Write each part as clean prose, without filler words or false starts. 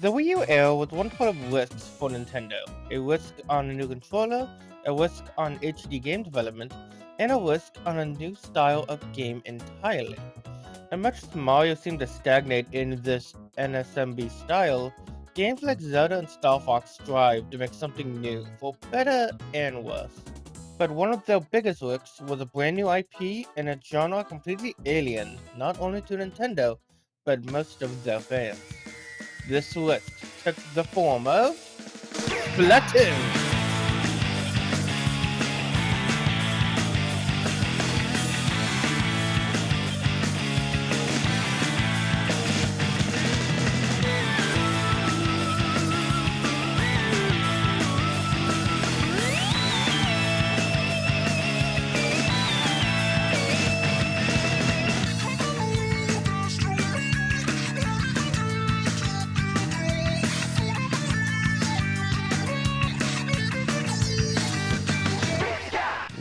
The Wii U era was one full of risks for Nintendo. A risk on a new controller, a risk on HD game development, and a risk on a new style of game entirely. And much as Mario seemed to stagnate in this NSMB style, games like Zelda and Star Fox strive to make something new, for better and worse. But one of their biggest risks was a brand new IP in a genre completely alien, not only to Nintendo, but most of their fans. This risk took the form of Splatoon!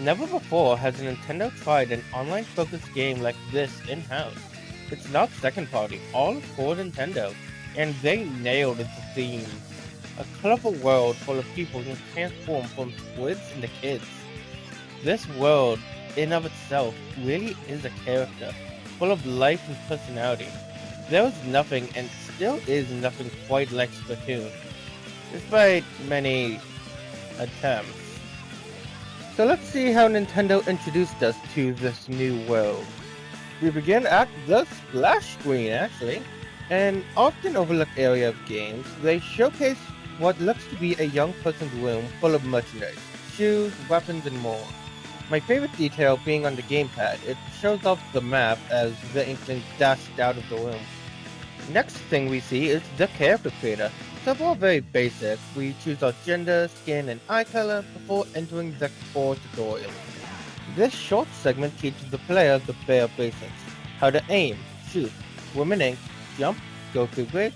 Never before has Nintendo tried an online-focused game like this in-house. It's not second-party, all for Nintendo, and they nailed the theme. A colorful world full of people who transform from squids into kids. This world, in of itself, really is a character, full of life and personality. There was nothing, and still is nothing quite like Splatoon, despite many attempts. So let's see how Nintendo introduced us to this new world. We begin at the splash screen, actually. An often overlooked area of games, they showcase what looks to be a young person's room full of merchandise, shoes, weapons, and more. My favorite detail being on the gamepad, it shows off the map as the Inkling dashed out of the room. Next thing we see is the character creator. Several very basic. We choose our gender, skin, and eye color before entering the core tutorial. This short segment teaches the player the bare basics. How to aim, shoot, swim in ink, jump, go through grids,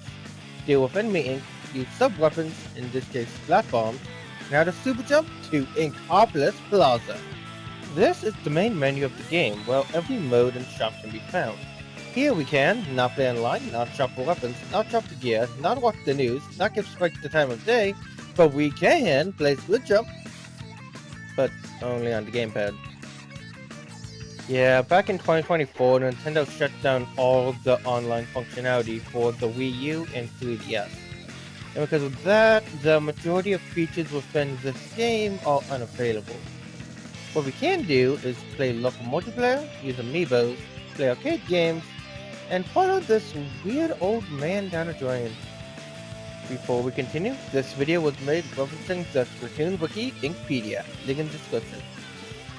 deal with enemy ink, use sub-weapons, in this case splat bombs, and how to super jump to Inkopolis Plaza. This is the main menu of the game, where every mode and shop can be found. Here we can not play online, not shop for weapons, not shop for gear, not watch the news, not give Spike the time of day, but we can play split jump, but only on the gamepad. Yeah, back in 2024, Nintendo shut down all the online functionality for the Wii U and 3DS. And because of that, the majority of features within this game are unavailable. What we can do is play local multiplayer, use amiibos, play arcade games, and follow this weird old man down a drain. Before we continue, this video was made referencing the Splatoon wiki Inkpedia, link in description.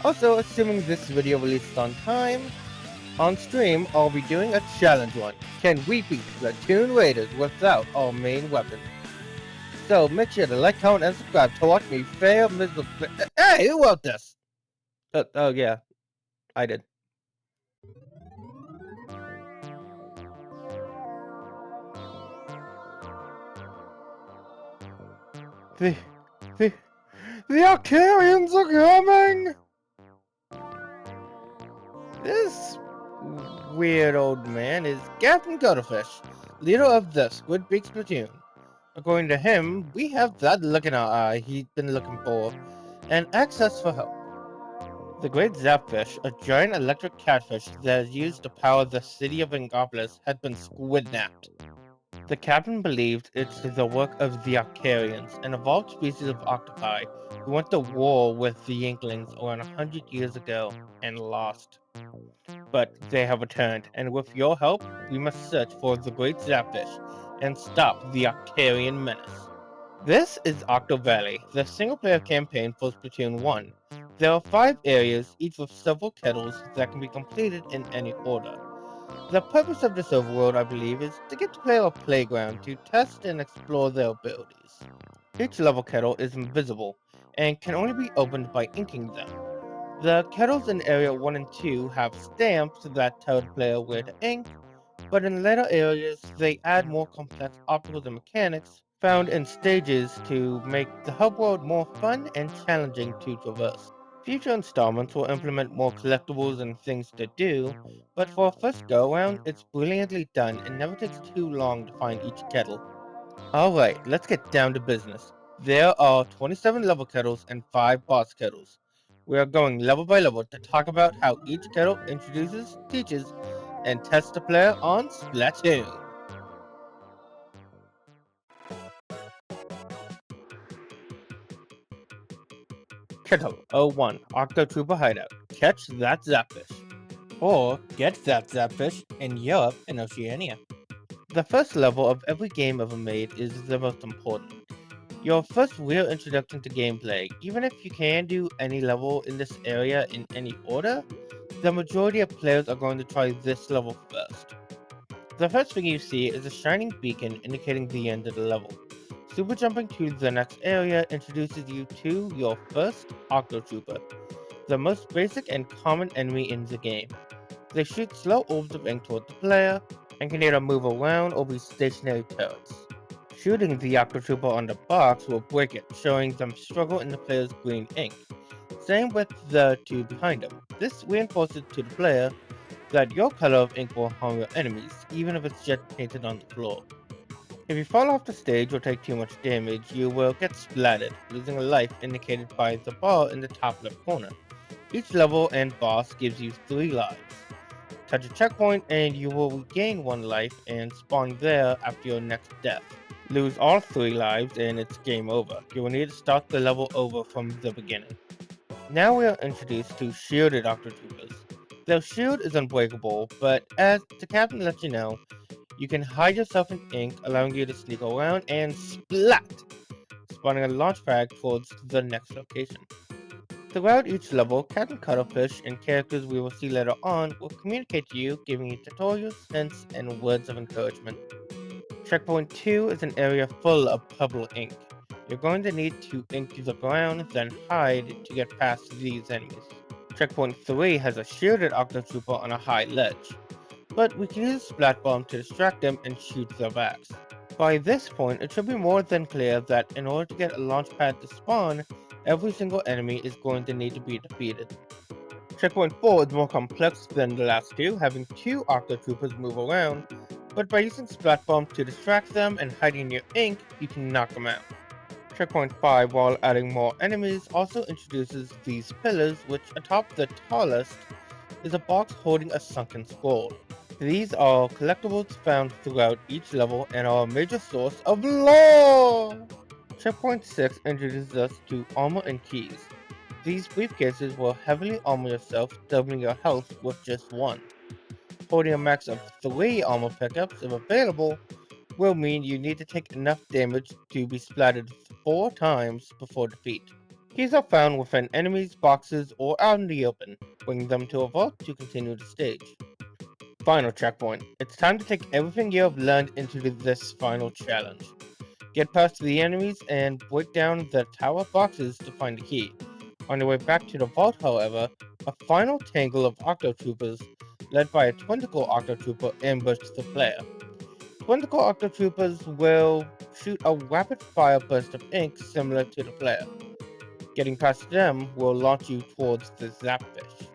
Also, assuming this video releases on time, on stream I'll be doing a challenge one. Can we beat Splatoon Raiders without our main weapon? So make sure to like, comment, and subscribe to watch me fail miserably. Hey, who wrote this? Oh yeah, I did. The, the, the Arcarians are coming! This weird old man is Captain Cuttlefish, leader of the Squidbeak Splatoon. According to him, we have that look in our eye he's been looking for, and access for help. The Great Zapfish, a giant electric catfish that is used to power the city of Inkopolis, had been squidnapped. The captain believed it's the work of the Arcarians, an evolved species of octopi who went to war with the Inklings around 100 years ago and lost. But they have returned, and with your help, we must search for the Great Zapfish and stop the Arcarian menace. This is Octo Valley, the single-player campaign for Splatoon 1. There are 5 areas, each with several kettles that can be completed in any order. The purpose of this overworld, I believe, is to give the player a playground to test and explore their abilities. Each level kettle is invisible, and can only be opened by inking them. The kettles in Area 1 and 2 have stamps that tell the player where to ink, but in later areas they add more complex obstacles and mechanics found in stages to make the hub world more fun and challenging to traverse. Future installments will implement more collectibles and things to do, but for a first go-around, it's brilliantly done and never takes too long to find each kettle. Alright, let's get down to business. There are 27 level kettles and 5 boss kettles. We are going level by level to talk about how each kettle introduces, teaches, and tests the player on Splatoon. Kettle 01 Octo Trooper Hideout. Catch that Zapfish. Or get that Zapfish in Europe and Oceania. The first level of every game ever made is the most important. Your first real introduction to gameplay. Even if you can do any level in this area in any order, the majority of players are going to try this level first. The first thing you see is a shining beacon indicating the end of the level. Super jumping to the next area introduces you to your first Octo Trooper, the most basic and common enemy in the game. They shoot slow orbs of ink toward the player, and can either move around or be stationary turrets. Shooting the Octo Trooper on the box will break it, showing them struggle in the player's green ink. Same with the two behind them. This reinforces to the player that your color of ink will harm your enemies, even if it's just painted on the floor. If you fall off the stage or take too much damage, you will get splattered, losing a life indicated by the bar in the top left corner. Each level and boss gives you 3 lives. Touch a checkpoint and you will regain 1 life and spawn there after your next death. Lose all 3 lives and it's game over. You will need to start the level over from the beginning. Now we are introduced to shielded Octo Troopers. Their shield is unbreakable, but as the captain lets you know, you can hide yourself in ink, allowing you to sneak around and splat! Spawning a launch pad towards the next location. Throughout each level, Captain Cuttlefish and characters we will see later on will communicate to you, giving you tutorials, hints, and words of encouragement. Checkpoint 2 is an area full of purple ink. You're going to need to ink the ground, then hide to get past these enemies. Checkpoint 3 has a shielded Octo Trooper on a high ledge, but we can use a Splat Bomb to distract them and shoot their backs. By this point, it should be more than clear that in order to get a launch pad to spawn, every single enemy is going to need to be defeated. Checkpoint 4 is more complex than the last two, having 2 Octo Troopers move around, but by using Splat Bomb to distract them and hiding your ink, you can knock them out. Checkpoint 5, while adding more enemies, also introduces these pillars, which atop the tallest is a box holding a sunken scroll. These are collectibles found throughout each level and are a major source of lore! Checkpoint 6 introduces us to armor and keys. These briefcases will heavily armor yourself, doubling your health with just 1. Holding a max of 3 armor pickups, if available, will mean you need to take enough damage to be splattered 4 times before defeat. Keys are found within enemies, boxes, or out in the open. Bring them to a vault to continue the stage. Final checkpoint. It's time to take everything you have learned into this final challenge. Get past the enemies and break down the tower boxes to find the key. On your way back to the vault, however, a final tangle of Octo Troopers, led by a Twinticle Octo Trooper, ambushed the player. Twinticle Octo Troopers will shoot a rapid fire burst of ink similar to the player. Getting past them will launch you towards the Zapfish.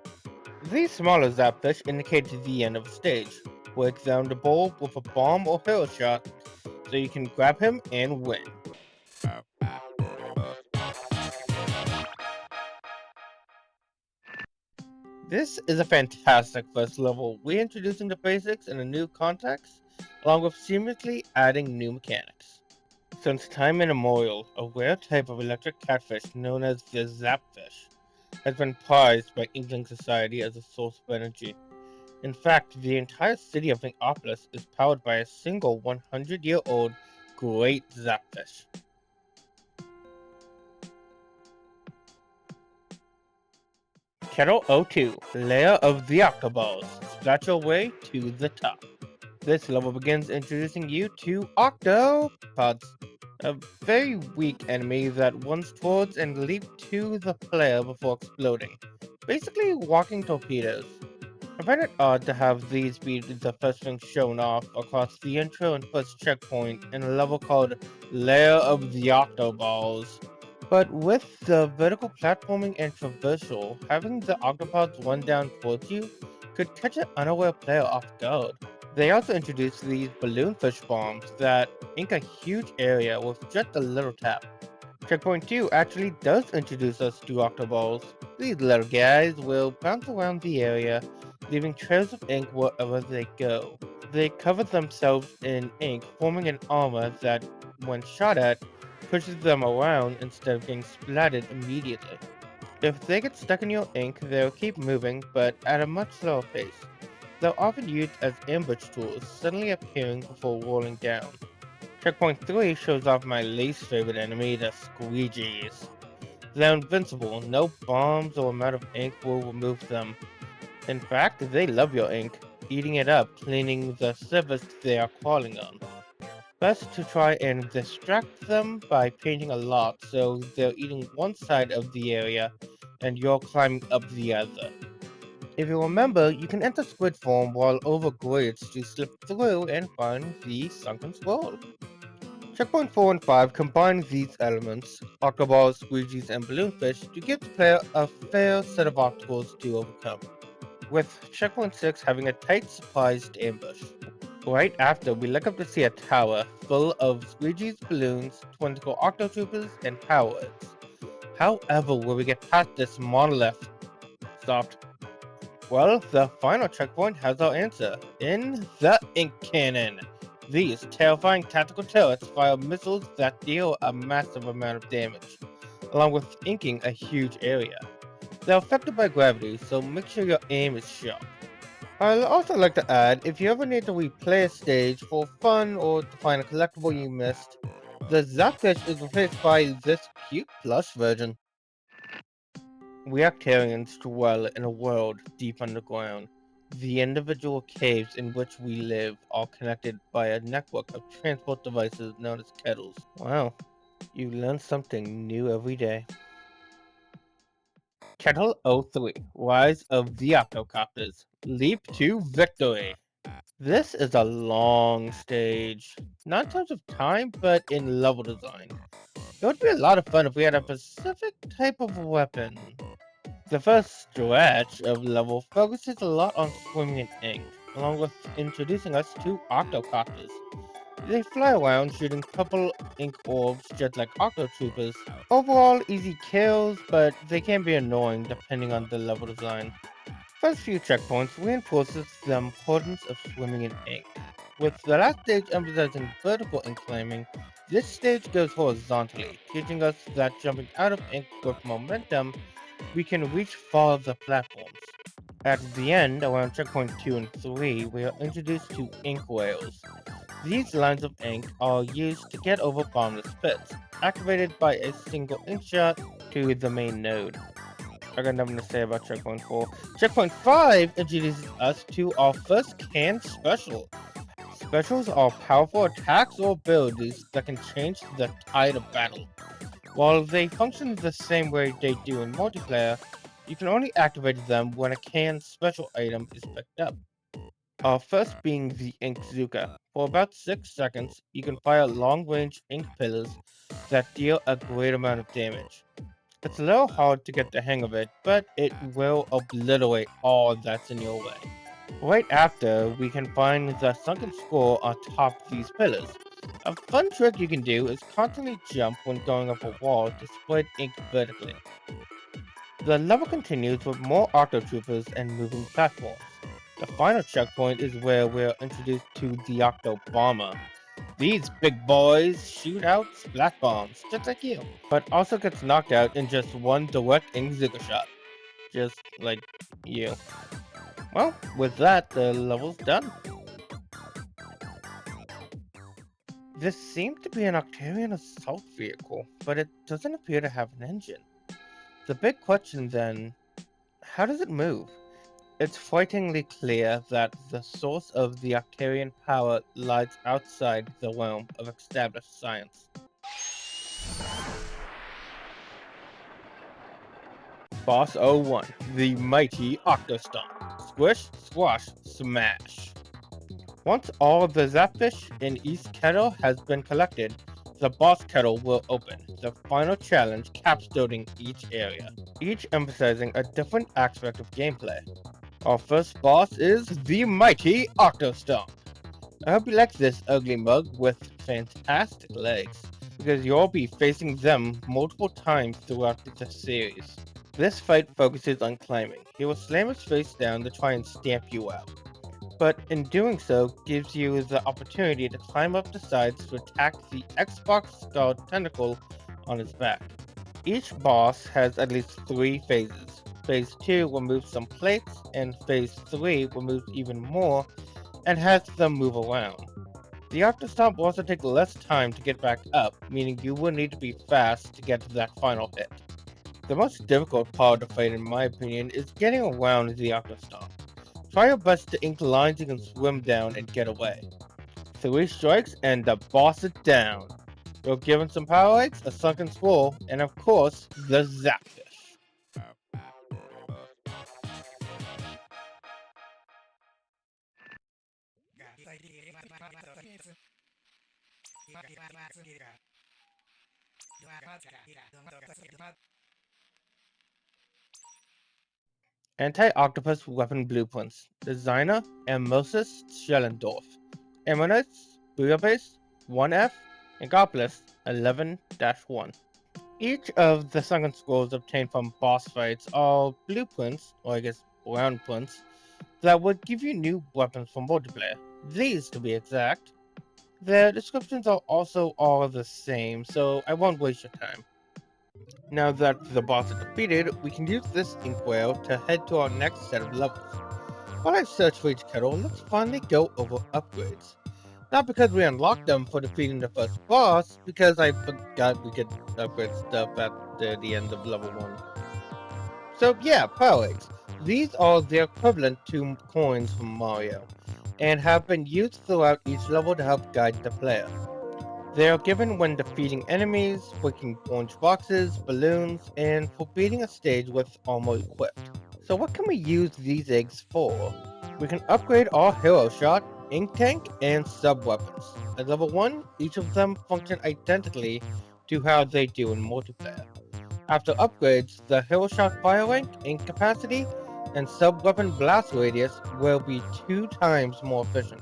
These smaller Zapfish indicate the end of the stage. Break down the bowl with a bomb or hero shot so you can grab him and win. This is a fantastic first level, reintroducing the basics in a new context, along with seamlessly adding new mechanics. Since time immemorial, a rare type of electric catfish known as the Zapfish has been prized by Inkling Society as a source of energy. In fact, the entire city of Inkopolis is powered by a single 100-year-old great Zapfish. Kettle 02, Layer of the Octoballs. Splat your way to the top. This level begins introducing you to Octopods, a very weak enemy that runs towards and leaps to the player before exploding. Basically, walking torpedoes. I find it odd to have these be the first thing shown off across the intro and first checkpoint in a level called Lair of the Octoballs. But with the vertical platforming and traversal, having the octopods run down towards you could catch an unaware player off guard. They also introduced these balloon fish bombs that ink a huge area with just a little tap. Checkpoint 2 actually does introduce us to Octoballs. These little guys will bounce around the area, leaving trails of ink wherever they go. They cover themselves in ink, forming an armor that, when shot at, pushes them around instead of getting splattered immediately. If they get stuck in your ink, they'll keep moving, but at a much slower pace. They're often used as ambush tools, suddenly appearing before rolling down. Checkpoint 3 shows off my least favorite enemy, the squeegees. They're invincible, no bombs or amount of ink will remove them. In fact, they love your ink, eating it up, cleaning the surface they are crawling on. Best to try and distract them by painting a lot so they're eating one side of the area and you're climbing up the other. If you remember, you can enter squid form while over grids to slip through and find the sunken scroll. Checkpoint 4 and 5 combine these elements, Octoballs, Squeegees, and Balloonfish, to give the player a fair set of obstacles to overcome, with Checkpoint 6 having a tight surprised ambush. Right after, we look up to see a tower full of Squeegees, balloons, twinkle Octotroopers, and power-ups. However, when we get past this monolith, stopped. Well, the final checkpoint has our answer. In the Ink Cannon. These terrifying tactical turrets fire missiles that deal a massive amount of damage, along with inking a huge area. They're affected by gravity, so make sure your aim is sharp. I'd also like to add, if you ever need to replay a stage for fun or to find a collectible you missed, the Zapfish is replaced by this cute plush version. We Arcturians dwell in a world deep underground. The individual caves in which we live are connected by a network of transport devices known as kettles. Wow, you learn something new every day. Kettle 03, Rise of the Octocopters. Leap to Victory. This is a long stage. Not in terms of time, but in level design. It would be a lot of fun if we had a specific type of weapon. The first stretch of the level focuses a lot on swimming in ink, along with introducing us to Octocopters. They fly around shooting purple ink orbs just like Octotroopers. Overall, easy kills, but they can be annoying depending on the level design. First few checkpoints reinforces the importance of swimming in ink. With the last stage emphasizing vertical ink climbing, this stage goes horizontally, teaching us that jumping out of ink with momentum, we can reach farther platforms. At the end, around checkpoint 2 and 3, we are introduced to ink rails. These lines of ink are used to get over boundless pits, activated by a single ink shot to the main node. I got nothing to say about checkpoint 4. Checkpoint 5 introduces us to our first canned special. Specials are powerful attacks or abilities that can change the tide of battle. While they function the same way they do in multiplayer, you can only activate them when a canned special item is picked up. Our first being the Ink Zuka. For about 6 seconds, you can fire long-range ink pillars that deal a great amount of damage. It's a little hard to get the hang of it, but it will obliterate all that's in your way. Right after, we can find the sunken scroll atop these pillars. A fun trick you can do is constantly jump when going up a wall to spread ink vertically. The level continues with more Octotroopers and moving platforms. The final checkpoint is where we're introduced to the Octo Bomber. These big boys shoot out splat bombs, just like you, but also gets knocked out in just one direct Inkzuka shot. Just like you. Well, with that, the level's done. This seems to be an Octarian assault vehicle, but it doesn't appear to have an engine. The big question then, how does it move? It's frighteningly clear that the source of the Octarian power lies outside the realm of established science. Boss 01, the mighty Octostomp. Squish, squash, smash. Once all of the Zapfish in East Kettle has been collected, the boss kettle will open, the final challenge capstoning each area, each emphasizing a different aspect of gameplay. Our first boss is the mighty Octostomp. I hope you like this ugly mug with fantastic legs, because you'll be facing them multiple times throughout the series. This fight focuses on climbing. He will slam his face down to try and stamp you out, but in doing so gives you the opportunity to climb up the sides to attack the Xbox-style tentacle on his back. Each boss has at least 3 phases. Phase 2 removes some plates, and Phase 3 removes even more and has them move around. The Octostomp will also take less time to get back up, meaning you will need to be fast to get to that final hit. The most difficult part of the fight, in my opinion, is getting around the Octostomp. Try your best to ink lines you can swim down and get away. 3 strikes and the boss is down. You're given some power eggs, a sunken spool, and of course, the Zapfish. Anti-Octopus Weapon Blueprints. Designer Moses Schellendorf. Eminence Budapest 1F and Goblist 11-1. Each of the sunken scrolls obtained from boss fights are blueprints, or I guess brown prints, that would give you new weapons for multiplayer. These, to be exact. Their descriptions are also all the same, so I won't waste your time. Now that the boss is defeated, we can use this inkwell to head to our next set of levels. While I search for each kettle, let's finally go over upgrades. Not because we unlocked them for defeating the first boss, because I forgot we could upgrade stuff at the end of level 1. So yeah, power eggs. These are the equivalent to coins from Mario, and have been used throughout each level to help guide the player. They are given when defeating enemies, breaking orange boxes, balloons, and for beating a stage with armor equipped. So what can we use these eggs for? We can upgrade our Hero Shot, Ink Tank, and sub-weapons. At level 1, each of them function identically to how they do in multiplayer. After upgrades, the Hero Shot fire rank, ink capacity, and sub-weapon blast radius will be 2 times more efficient.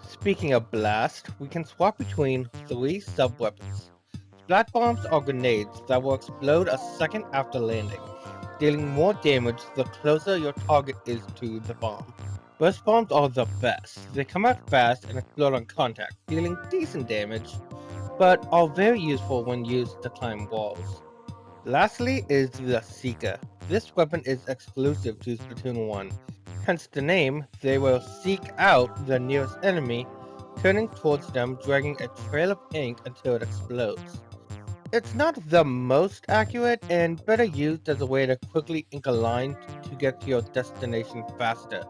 Speaking of blast, we can swap between 3 sub-weapons. Splat bombs are grenades that will explode a second after landing, dealing more damage the closer your target is to the bomb. Burst bombs are the best. They come out fast and explode on contact, dealing decent damage, but are very useful when used to climb walls. Lastly is the Seeker. This weapon is exclusive to Splatoon 1, hence the name. They will seek out the nearest enemy, turning towards them, dragging a trail of ink until it explodes. It's not the most accurate, and better used as a way to quickly ink a line to get to your destination faster.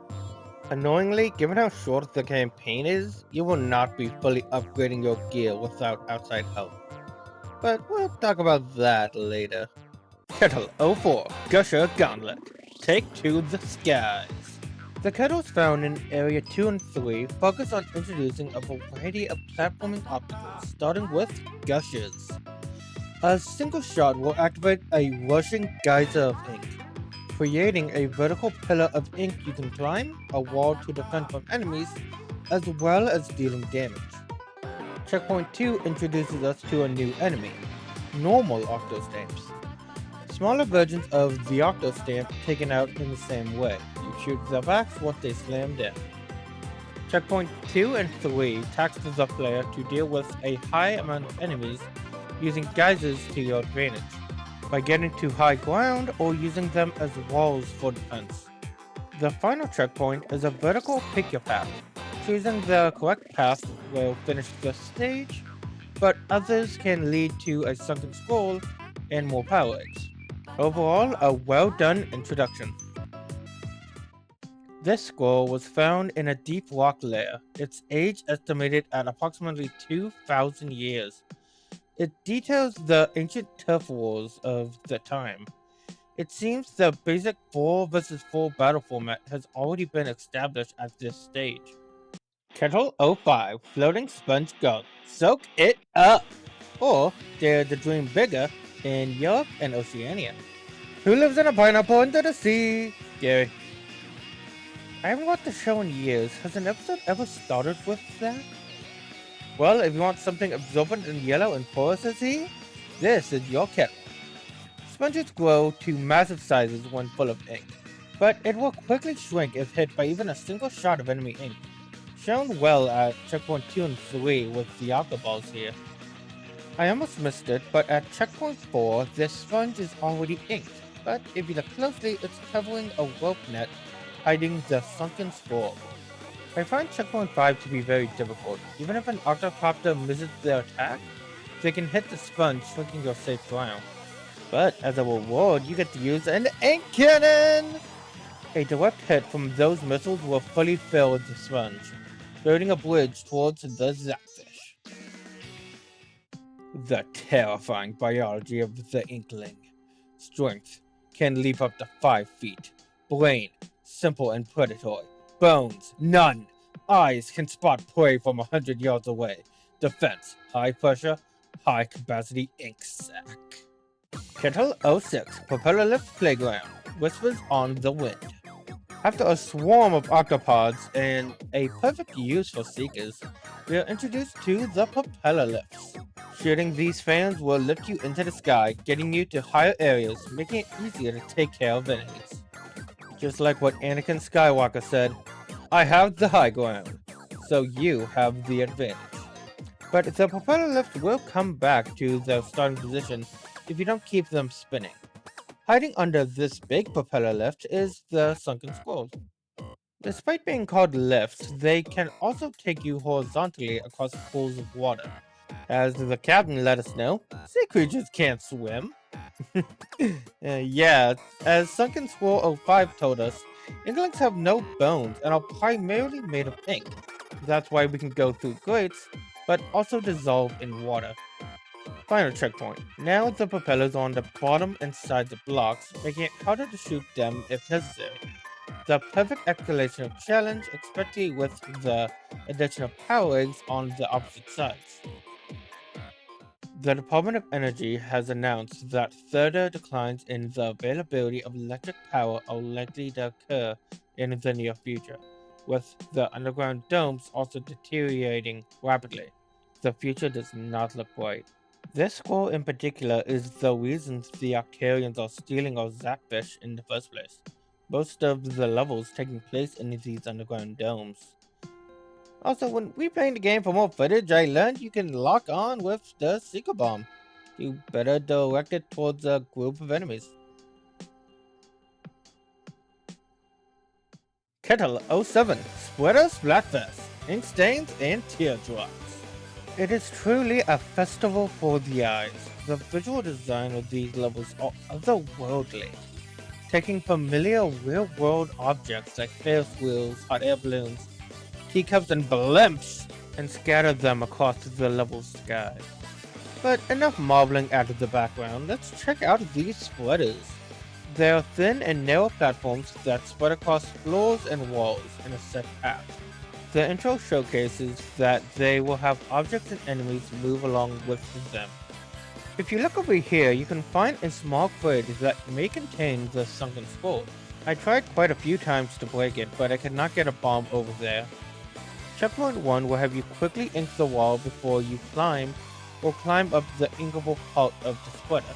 Annoyingly, given how short the campaign is, you will not be fully upgrading your gear without outside help. But we'll talk about that later. Kettle 04 Gusher Gauntlet. Take to the skies. The kettles found in Area 2 and 3 focus on introducing a variety of platforming obstacles, starting with gushers. A single shot will activate a rushing geyser of ink, creating a vertical pillar of ink you can climb, a wall to defend from enemies, as well as dealing damage. Checkpoint 2 introduces us to a new enemy, normal Octostamps. Smaller versions of the Octostamp taken out in the same way. You shoot the backs once they slam down. Checkpoint 2 and 3 taxes the player to deal with a high amount of enemies using geysers to your advantage, by getting to high ground or using them as walls for defense. The final checkpoint is a vertical pick your path. Choosing the correct path will finish the stage, but others can lead to a sunken skull and more power eggs. Overall, a well done introduction. This scroll was found in a deep rock layer, its age estimated at approximately 2,000 years. It details the ancient turf wars of the time. It seems the basic 4 vs 4 battle format has already been established at this stage. Kettle 05 Floating Sponge Gulp. Soak it up! Or dare to dream bigger in Europe and Oceania. Who lives in a pineapple under the sea? Gary. I haven't watched the show in years. Has an episode ever started with that? Well, if you want something absorbent and yellow and porous as he, this is your kettle. Sponges grow to massive sizes when full of ink, but it will quickly shrink if hit by even a single shot of enemy ink. Shown well at checkpoint 2 and 3 with the Octoballs here. I almost missed it, but at checkpoint 4, this sponge is already inked, but if you look closely, it's covering a rope net, hiding the sunken scroll. I find checkpoint 5 to be very difficult. Even if an Octocopter misses their attack, they can hit the sponge, shrinking your safe ground. But as a reward, you get to use an ink cannon! A direct hit from those missiles will fully fill the sponge, building a bridge towards the Zapfish. The terrifying biology of the Inkling. Strength can leap up to 5 feet. Brain, simple and predatory. Bones, none. Eyes can spot prey from 100 yards away. Defense, high pressure, high capacity ink sac. Kettle 06, Propeller Lift Playground, whispers on the wind. After a swarm of octopods and a perfect use for seekers, we are introduced to the propeller lifts. Shooting these fans will lift you into the sky, getting you to higher areas, making it easier to take care of enemies. Just like what Anakin Skywalker said, I have the high ground, so you have the advantage. But the propeller lift will come back to their starting position if you don't keep them spinning. Hiding under this big propeller lift is the sunken scroll. Despite being called lifts, they can also take you horizontally across pools of water. As the captain let us know, sea creatures can't swim. Yeah, as Sunken Scroll 05 told us, Inklings have no bones and are primarily made of ink. That's why we can go through grates, but also dissolve in water. Final checkpoint. Now the propellers are on the bottom and sides of blocks, making it harder to shoot them if necessary. The perfect escalation of challenge, especially with the addition of power eggs on the opposite sides. The Department of Energy has announced that further declines in the availability of electric power are likely to occur in the near future, with the underground domes also deteriorating rapidly. The future does not look bright. This scroll in particular is the reason the Octarians are stealing our Zapfish in the first place. Most of the levels taking place in these underground domes. Also, when replaying the game for more footage, I learned you can lock on with the Seeker Bomb. You better direct it towards a group of enemies. Kettle 07, Splitter Splatfest, Ink Stains and Teardrops. It is truly a festival for the eyes. The visual design of these levels are otherworldly, taking familiar real-world objects like Ferris wheels, hot air balloons, teacups, and blimps, and scatter them across the level sky. But enough marbling out of the background, let's check out these splitters. They are thin and narrow platforms that spread across floors and walls in a set path. The intro showcases that they will have objects and enemies move along with them. If you look over here, you can find a small crate that may contain the sunken scroll. I tried quite a few times to break it, but I could not get a bomb over there. Checkpoint 1 will have you quickly ink the wall before you climb up the inkable part of the splitter.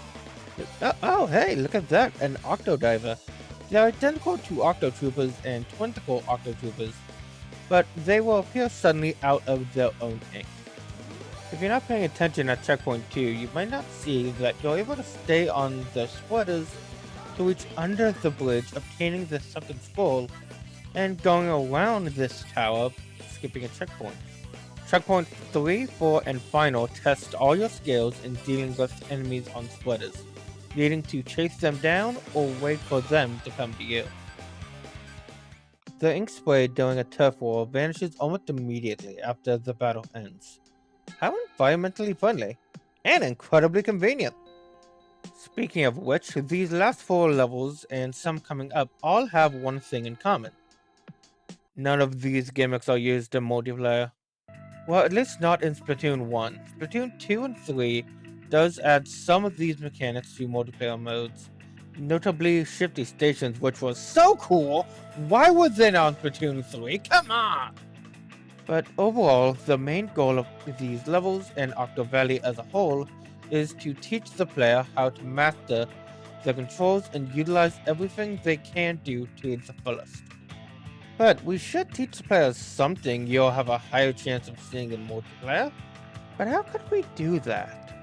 Oh, hey, look at that, an Octodiver. They are identical to Octotroopers and Twinticle Octotroopers, but they will appear suddenly out of their own ink. If you're not paying attention at checkpoint 2, you might not see that you're able to stay on the splitters to reach under the bridge, obtaining the sunken scroll, and going around this tower, skipping a checkpoint. Checkpoint 3, 4, and final test all your skills in dealing with enemies on splitters, needing to chase them down or wait for them to come to you. The ink spray during a turf war vanishes almost immediately after the battle ends. How environmentally friendly, and incredibly convenient! Speaking of which, these last 4 levels and some coming up all have one thing in common. None of these gimmicks are used in multiplayer. Well, at least not in Splatoon 1. Splatoon 2 and 3 does add some of these mechanics to multiplayer modes. Notably, Shifty Stations, which was so cool! Why were they not on Splatoon 3? Come on! But overall, the main goal of these levels and Octo Valley as a whole is to teach the player how to master the controls and utilize everything they can do to the fullest. But we should teach the players something you'll have a higher chance of seeing in multiplayer. But how could we do that?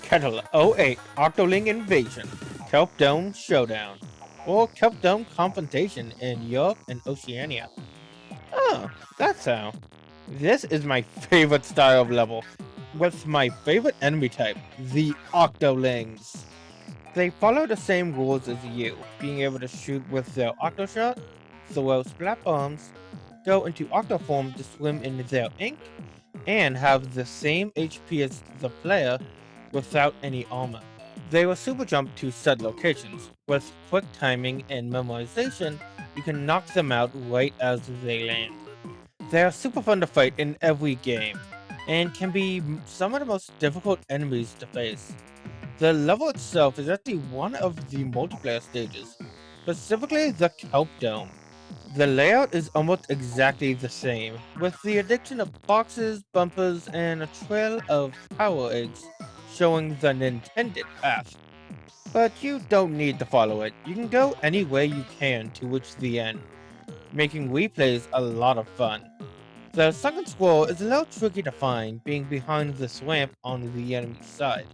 Kettle 08 Octoling Invasion, Kelp Dome Showdown, or Kelp Dome Confrontation in Europe and Oceania. Oh, that's how. This is my favorite style of level, with my favorite enemy type, the Octolings. They follow the same rules as you, being able to shoot with their Octoshot, throw splat bombs, go into Octoform to swim in their ink, and have the same HP as the player without any armor. They will super jump to set locations. With quick timing and memorization, you can knock them out right as they land. They are super fun to fight in every game, and can be some of the most difficult enemies to face. The level itself is actually one of the multiplayer stages, specifically the Kelp Dome. The layout is almost exactly the same, with the addition of boxes, bumpers, and a trail of power eggs showing the intended path. But you don't need to follow it, you can go any way you can to reach the end, making replays a lot of fun. The second squirrel is a little tricky to find, being behind the swamp on the enemy side.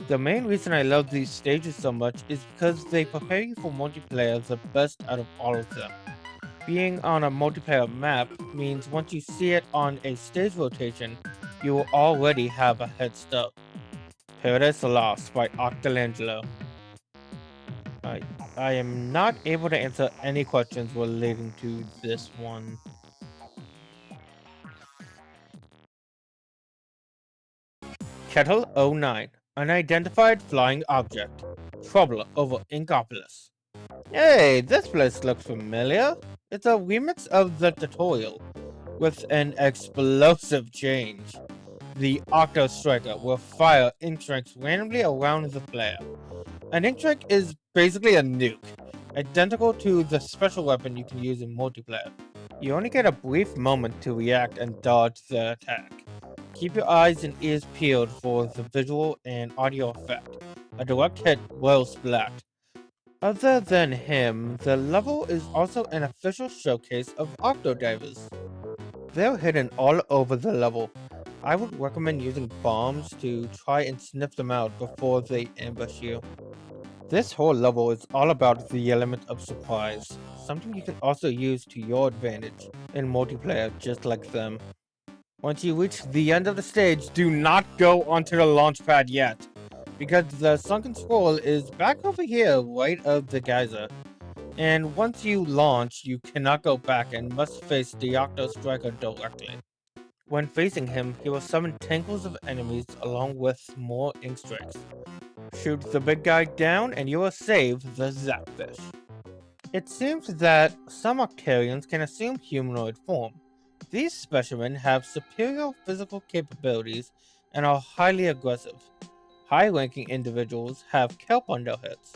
The main reason I love these stages so much is because they prepare you for multiplayer the best out of all of them. Being on a multiplayer map means once you see it on a stage rotation, you will already have a head start. Paradise Lost by Octalangelo. I, I am not able to answer any questions relating to this one. Kettle 09, Unidentified Flying Object. Trouble over Inkopolis. Hey, this place looks familiar. It's a remix of the tutorial, with an explosive change. The Octo Striker will fire ink strikes randomly around the player. An ink strike is basically a nuke, identical to the special weapon you can use in multiplayer. You only get a brief moment to react and dodge the attack. Keep your eyes and ears peeled for the visual and audio effect. A direct hit will splat. Other than him, the level is also an official showcase of Octodivers. They're hidden all over the level. I would recommend using bombs to try and sniff them out before they ambush you. This whole level is all about the element of surprise, something you can also use to your advantage in multiplayer just like them. Once you reach the end of the stage, do not go onto the launch pad yet, because the sunken scroll is back over here right of the geyser. And once you launch, you cannot go back and must face the Octo Striker directly. When facing him, he will summon tangles of enemies along with more ink strikes. Shoot the big guy down and you will save the Zapfish. It seems that some Octarians can assume humanoid form. These specimen have superior physical capabilities and are highly aggressive. High-ranking individuals have kelp on their heads.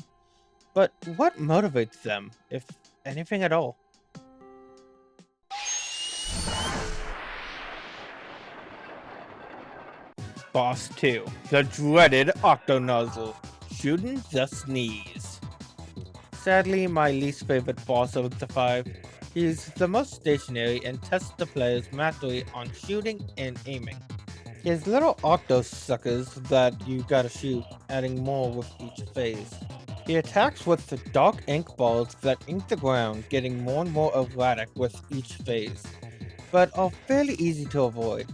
But what motivates them, if anything at all? Boss 2, the dreaded Octonozzle, shooting the sneeze. Sadly, my least favorite boss of the 5. He's the most stationary and tests the player's mastery on shooting and aiming. He has little octo suckers that you gotta shoot, adding more with each phase. He attacks with the dark ink balls that ink the ground, getting more and more erratic with each phase, but are fairly easy to avoid.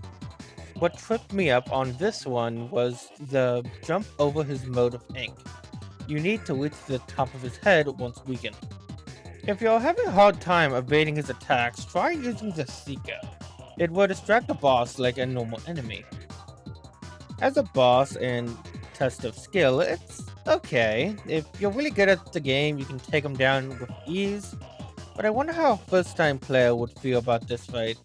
What tripped me up on this one was the jump over his mode of ink. You need to reach the top of his head once weakened. If you're having a hard time evading his attacks, try using the Seeker. It will distract the boss like a normal enemy. As a boss and test of skill, it's okay. If you're really good at the game, you can take him down with ease. But I wonder how a first-time player would feel about this fight.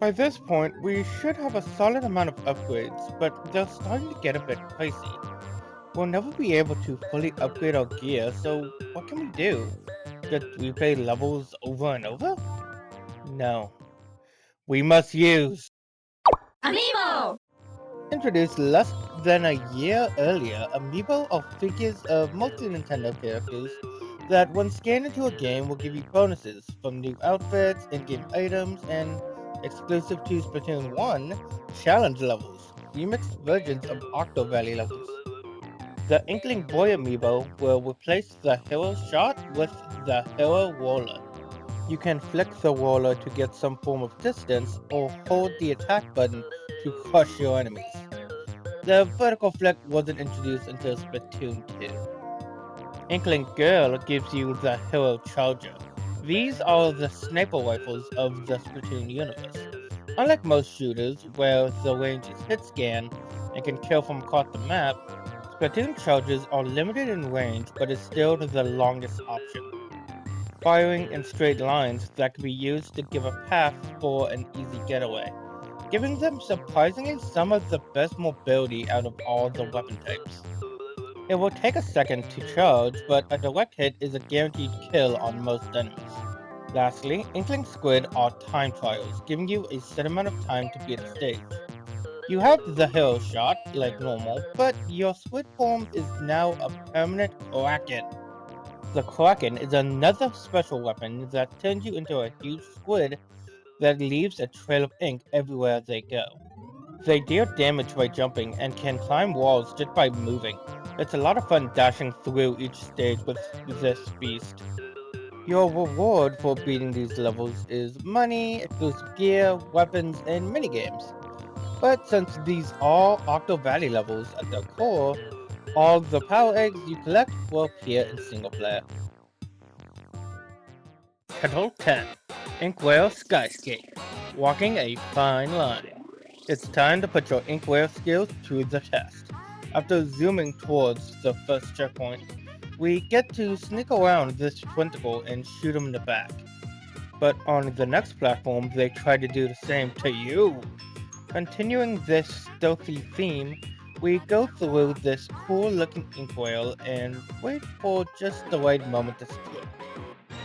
By this point, we should have a solid amount of upgrades, but they're starting to get a bit pricey. We'll never be able to fully upgrade our gear, so what can we do? Just replay levels over and over? No. We must use Amiibo! Introduced less than a year earlier, Amiibo are figures of mostly Nintendo characters that when scanned into a game will give you bonuses from new outfits, in-game items, and exclusive to Splatoon 1 challenge levels, remixed versions of Octo Valley levels. The Inkling Boy Amiibo will replace the Hero Shot with the Hero Roller. You can flick the roller to get some form of distance, or hold the attack button to crush your enemies. The vertical flick wasn't introduced until Splatoon 2. Inkling Girl gives you the Hero Charger. These are the sniper rifles of the Splatoon universe. Unlike most shooters, where the range is hit scan and can kill from across the map, Splatoon charges are limited in range but is still the longest option, firing in straight lines that can be used to give a path for an easy getaway, giving them surprisingly some of the best mobility out of all the weapon types. It will take a second to charge, but a direct hit is a guaranteed kill on most enemies. Lastly, Inkling Squid are time trials, giving you a set amount of time to beat a stage. You have the Hero Shot, like normal, but your squid form is now a permanent Kraken. The Kraken is another special weapon that turns you into a huge squid that leaves a trail of ink everywhere they go. They deal damage by jumping and can climb walls just by moving. It's a lot of fun dashing through each stage with this beast. Your reward for beating these levels is money, exclusive gear, weapons, and minigames. But since these are Octo Valley levels at their core, all the power eggs you collect will appear in single player. Kettle 10. Inkwell Skyscape. Walking a fine line. It's time to put your Inkwell skills to the test. After zooming towards the first checkpoint, we get to sneak around this twinkle and shoot him in the back. But on the next platform, they try to do the same to you. Continuing this stealthy theme, we go through this cool looking inkwell and wait for just the right moment to split.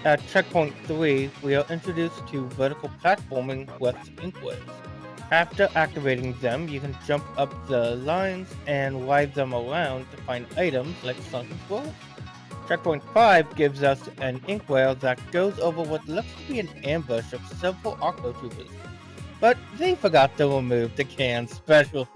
At checkpoint 3, we are introduced to vertical platforming with inkwells. After activating them, you can jump up the lines and ride them around to find items like sunken scrolls. Checkpoint 5 gives us an inkwell that goes over what looks to be an ambush of several Octo Troopers. But they forgot to remove the canned specials.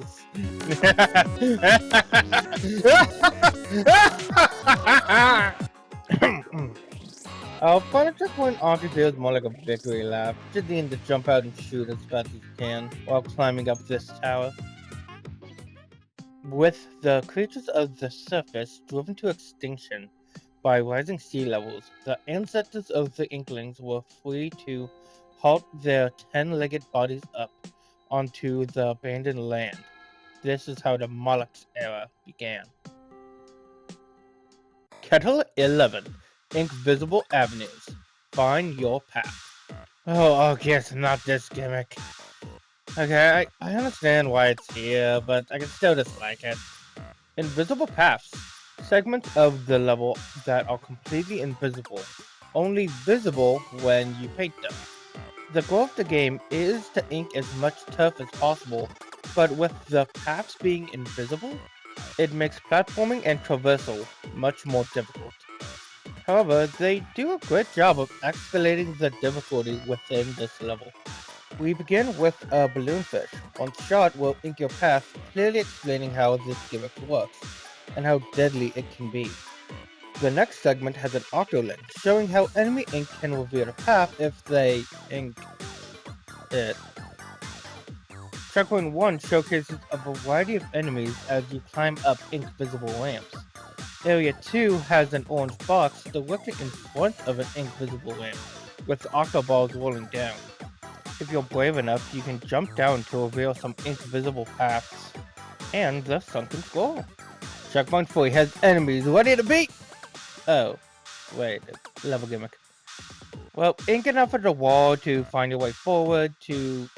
Our final checkpoint often feels more like a victory lap, just needing to jump out and shoot as fast as you can while climbing up this tower. With the creatures of the surface driven to extinction by rising sea levels, the ancestors of the Inklings were free to halt their 10-legged bodies up onto the abandoned land. This is how the Moloch's era began. Kettle 11. Invisible Avenues. Find your path. Oh, okay, it's not this gimmick. Okay, I understand why it's here, but I can still dislike it. Invisible paths. Segments of the level that are completely invisible, only visible when you paint them. The goal of the game is to ink as much turf as possible, but with the paths being invisible, it makes platforming and traversal much more difficult. However, they do a great job of escalating the difficulty within this level. We begin with a balloonfish. One shot will ink your path, clearly explaining how this gimmick works, and how deadly it can be. The next segment has an Octolink, showing how enemy ink can reveal a path if they ink it. Checkpoint 1 showcases a variety of enemies as you climb up ink-visible ramps. Area 2 has an orange box directly in front of an ink-visible ramp, with octoballs rolling down. If you're brave enough, you can jump down to reveal some ink-visible paths, and the sunken scroll. Checkpoint 3 has enemies ready to beat! Oh, wait, Level gimmick. Well, ink enough of the wall to find your way forward to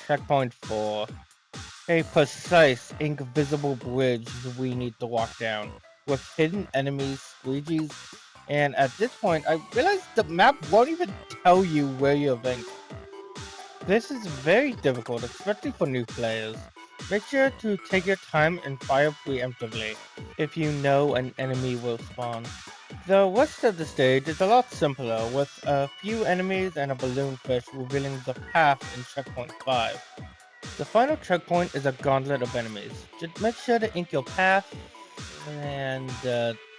checkpoint 4. A precise ink visible bridge we need to walk down, with hidden enemies, squeegees, and at this point I realize the map won't even tell you where you're being. This is very difficult, especially for new players. Make sure to take your time and fire preemptively if you know an enemy will spawn. The rest of the stage is a lot simpler, with a few enemies and a balloon fish revealing the path in checkpoint 5. The final checkpoint is a gauntlet of enemies. Just make sure to ink your path, and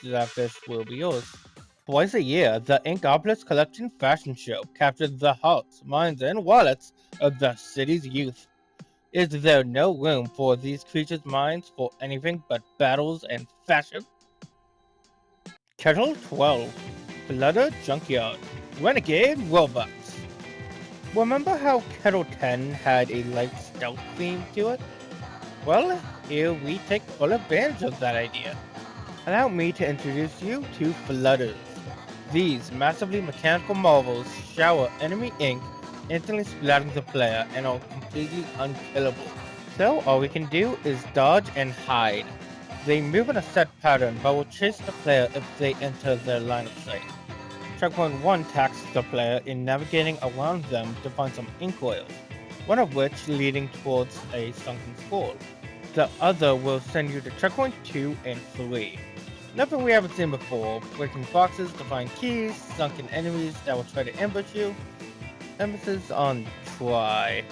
that fish will be yours. Twice a year, the Ink Obelisk Collection Fashion Show captures the hearts, minds, and wallets of the city's youth. Is there no room for these creatures' minds for anything but battles and fashion? Kettle 12, Flutter Junkyard, Renegade Robots. Remember how Kettle 10 had a light stealth theme to it? Well, here we take full advantage of that idea. Allow me to introduce you to Flutters. These massively mechanical marvels shower enemy ink, instantly splattering the player, and are completely unkillable. So all we can do is dodge and hide. They move in a set pattern but will chase the player if they enter their line of sight. Checkpoint 1 tasks the player in navigating around them to find some ink oils, one of which leading towards a sunken skull. The other will send you to checkpoint 2 and 3. Nothing we haven't seen before, breaking boxes to find keys, sunken enemies that will try to ambush you. Emphasis on try.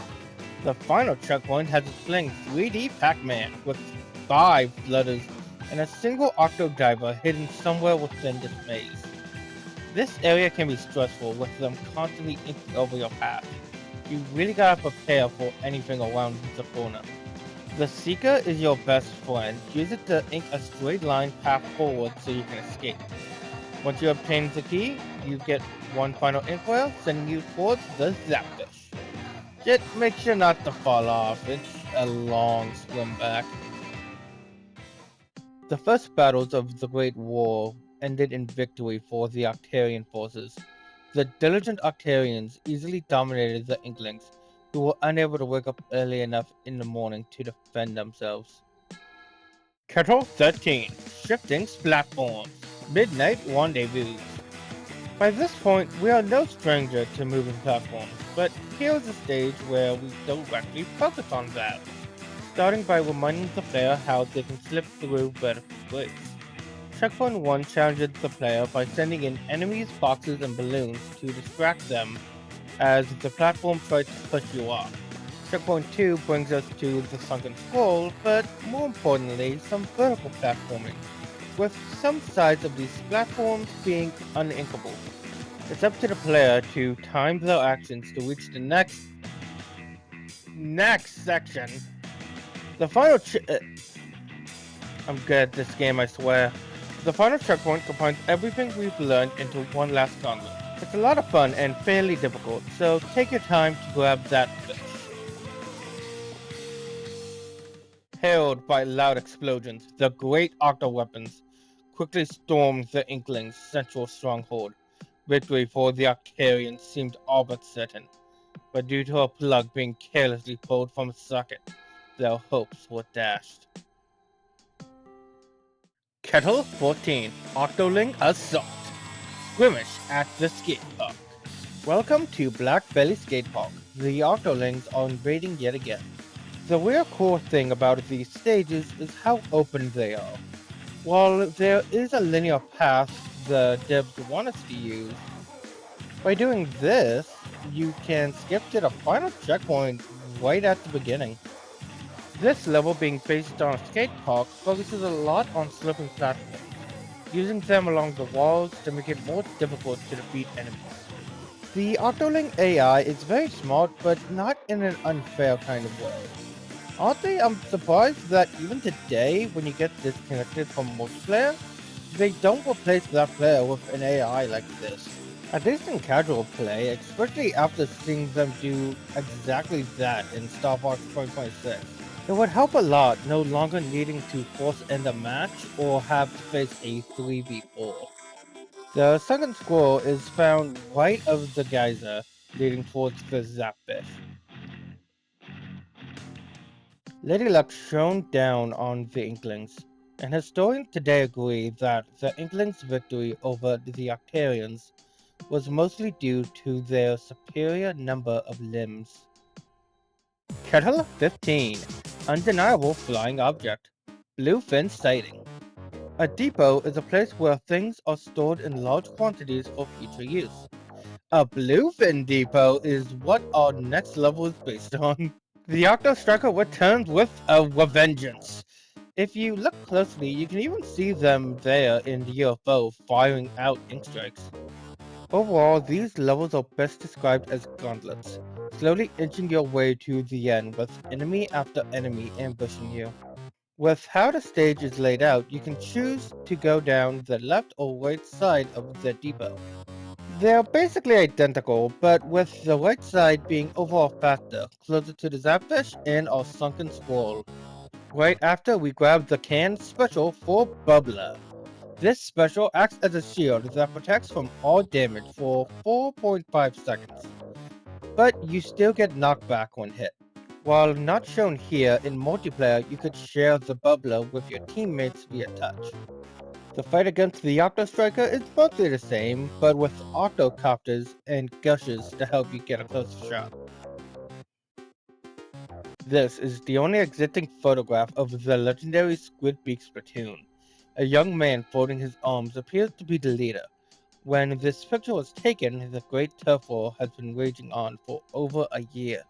The final checkpoint has a sling 3D Pac-Man with 5 flutters and a single octo diver hidden somewhere within this maze. This area can be stressful with them constantly inking over your path. You really gotta prepare for anything around the corner. The Seeker is your best friend. Use it to ink a straight line path forward so you can escape. Once you obtain the key, you get one final ink well, sending you towards the Zapfish. Just make sure not to fall off, it's a long swim back. The first battles of the Great War ended in victory for the Octarian forces. The diligent Octarians easily dominated the Inklings, who were unable to wake up early enough in the morning to defend themselves. Kettle 13, Shifting Platforms, Midnight Rendezvous. By this point, we are no stranger to moving platforms, but here is a stage where we directly focus on that, starting by reminding the player how they can slip through vertical breaks. Checkpoint 1 challenges the player by sending in enemies, boxes, and balloons to distract them as the platform tries to push you off. Checkpoint 2 brings us to the sunken skull, but more importantly, some vertical platforming, with some sides of these platforms being uninkable. It's up to the player to time their actions to reach the next section. The final I'm good at this game, I swear. The final checkpoint combines everything we've learned into one last gauntlet. It's a lot of fun and fairly difficult, so take your time to grab that fish. Hailed by loud explosions, the great octo weapons quickly stormed the Inklings' central stronghold. Victory for the Octarians seemed all but certain, but due to a plug being carelessly pulled from its socket, their hopes were dashed. Kettle 14, Octoling Assault. Skirmish at the skate park. Welcome to Black Belly Skate Park. The Octolings are invading yet again. The real cool thing about these stages is how open they are. While there is a linear path the devs want us to use, by doing this, you can skip to the final checkpoint right at the beginning. This level, being based on a skate park, focuses a lot on slipping platforms, using them along the walls to make it more difficult to defeat enemies. The Octoling AI is very smart, but not in an unfair kind of way. Honestly, I'm surprised that even today, when you get disconnected from multiplayer, they don't replace that player with an AI like this. At least in casual play, especially after seeing them do exactly that in Star Wars 2026. It would help a lot no longer needing to force end a match or have to face a 3v4. The second squirrel is found right of the geyser, leading towards the zapfish. Lady Luck shone down on the Inklings, and historians today agree that the Inklings' victory over the Octarians was mostly due to their superior number of limbs. Kettle 15. Undeniable flying object. Bluefin sighting. A depot is a place where things are stored in large quantities for future use. A bluefin depot is what our next level is based on. The Octo Striker returns with a revengeance. If you look closely, you can even see them there in the UFO firing out ink strikes. Overall, these levels are best described as gauntlets, slowly inching your way to the end with enemy after enemy ambushing you. With how the stage is laid out, you can choose to go down the left or right side of the depot. They're basically identical, but with the right side being overall faster, closer to the Zapfish and our sunken squirrel. Right after, we grab the canned special for Bubbler. This special acts as a shield that protects from all damage for 4.5 seconds, but you still get knocked back when hit. While not shown here, in multiplayer you could share the bubbler with your teammates via touch. The fight against the Octo Striker is mostly the same, but with octocopters and gushes to help you get a closer shot. This is the only existing photograph of the legendary Squidbeak Splatoon. A young man folding his arms appears to be the leader. When this picture was taken, the Great Turf War has been raging on for over a year.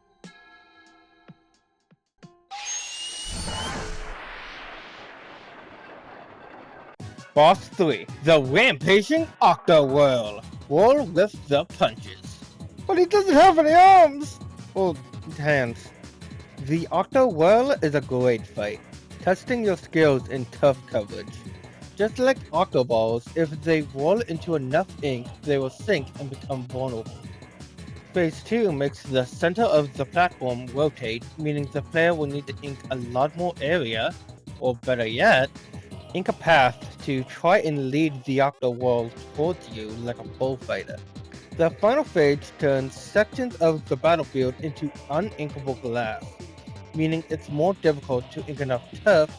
Boss 3, the Rampaging Octo-Whirl. Roll with the punches. But he doesn't have any arms! Well, hands. The Octo-Whirl is a great fight, testing your skills in tough coverage. Just like Octoballs, if they roll into enough ink, they will sink and become vulnerable. Phase 2 makes the center of the platform rotate, meaning the player will need to ink a lot more area, or better yet, ink a path to try and lead the Octo-Whirl towards you like a bullfighter. The final phase turns sections of the battlefield into uninkable glass, meaning it's more difficult to ink enough turf,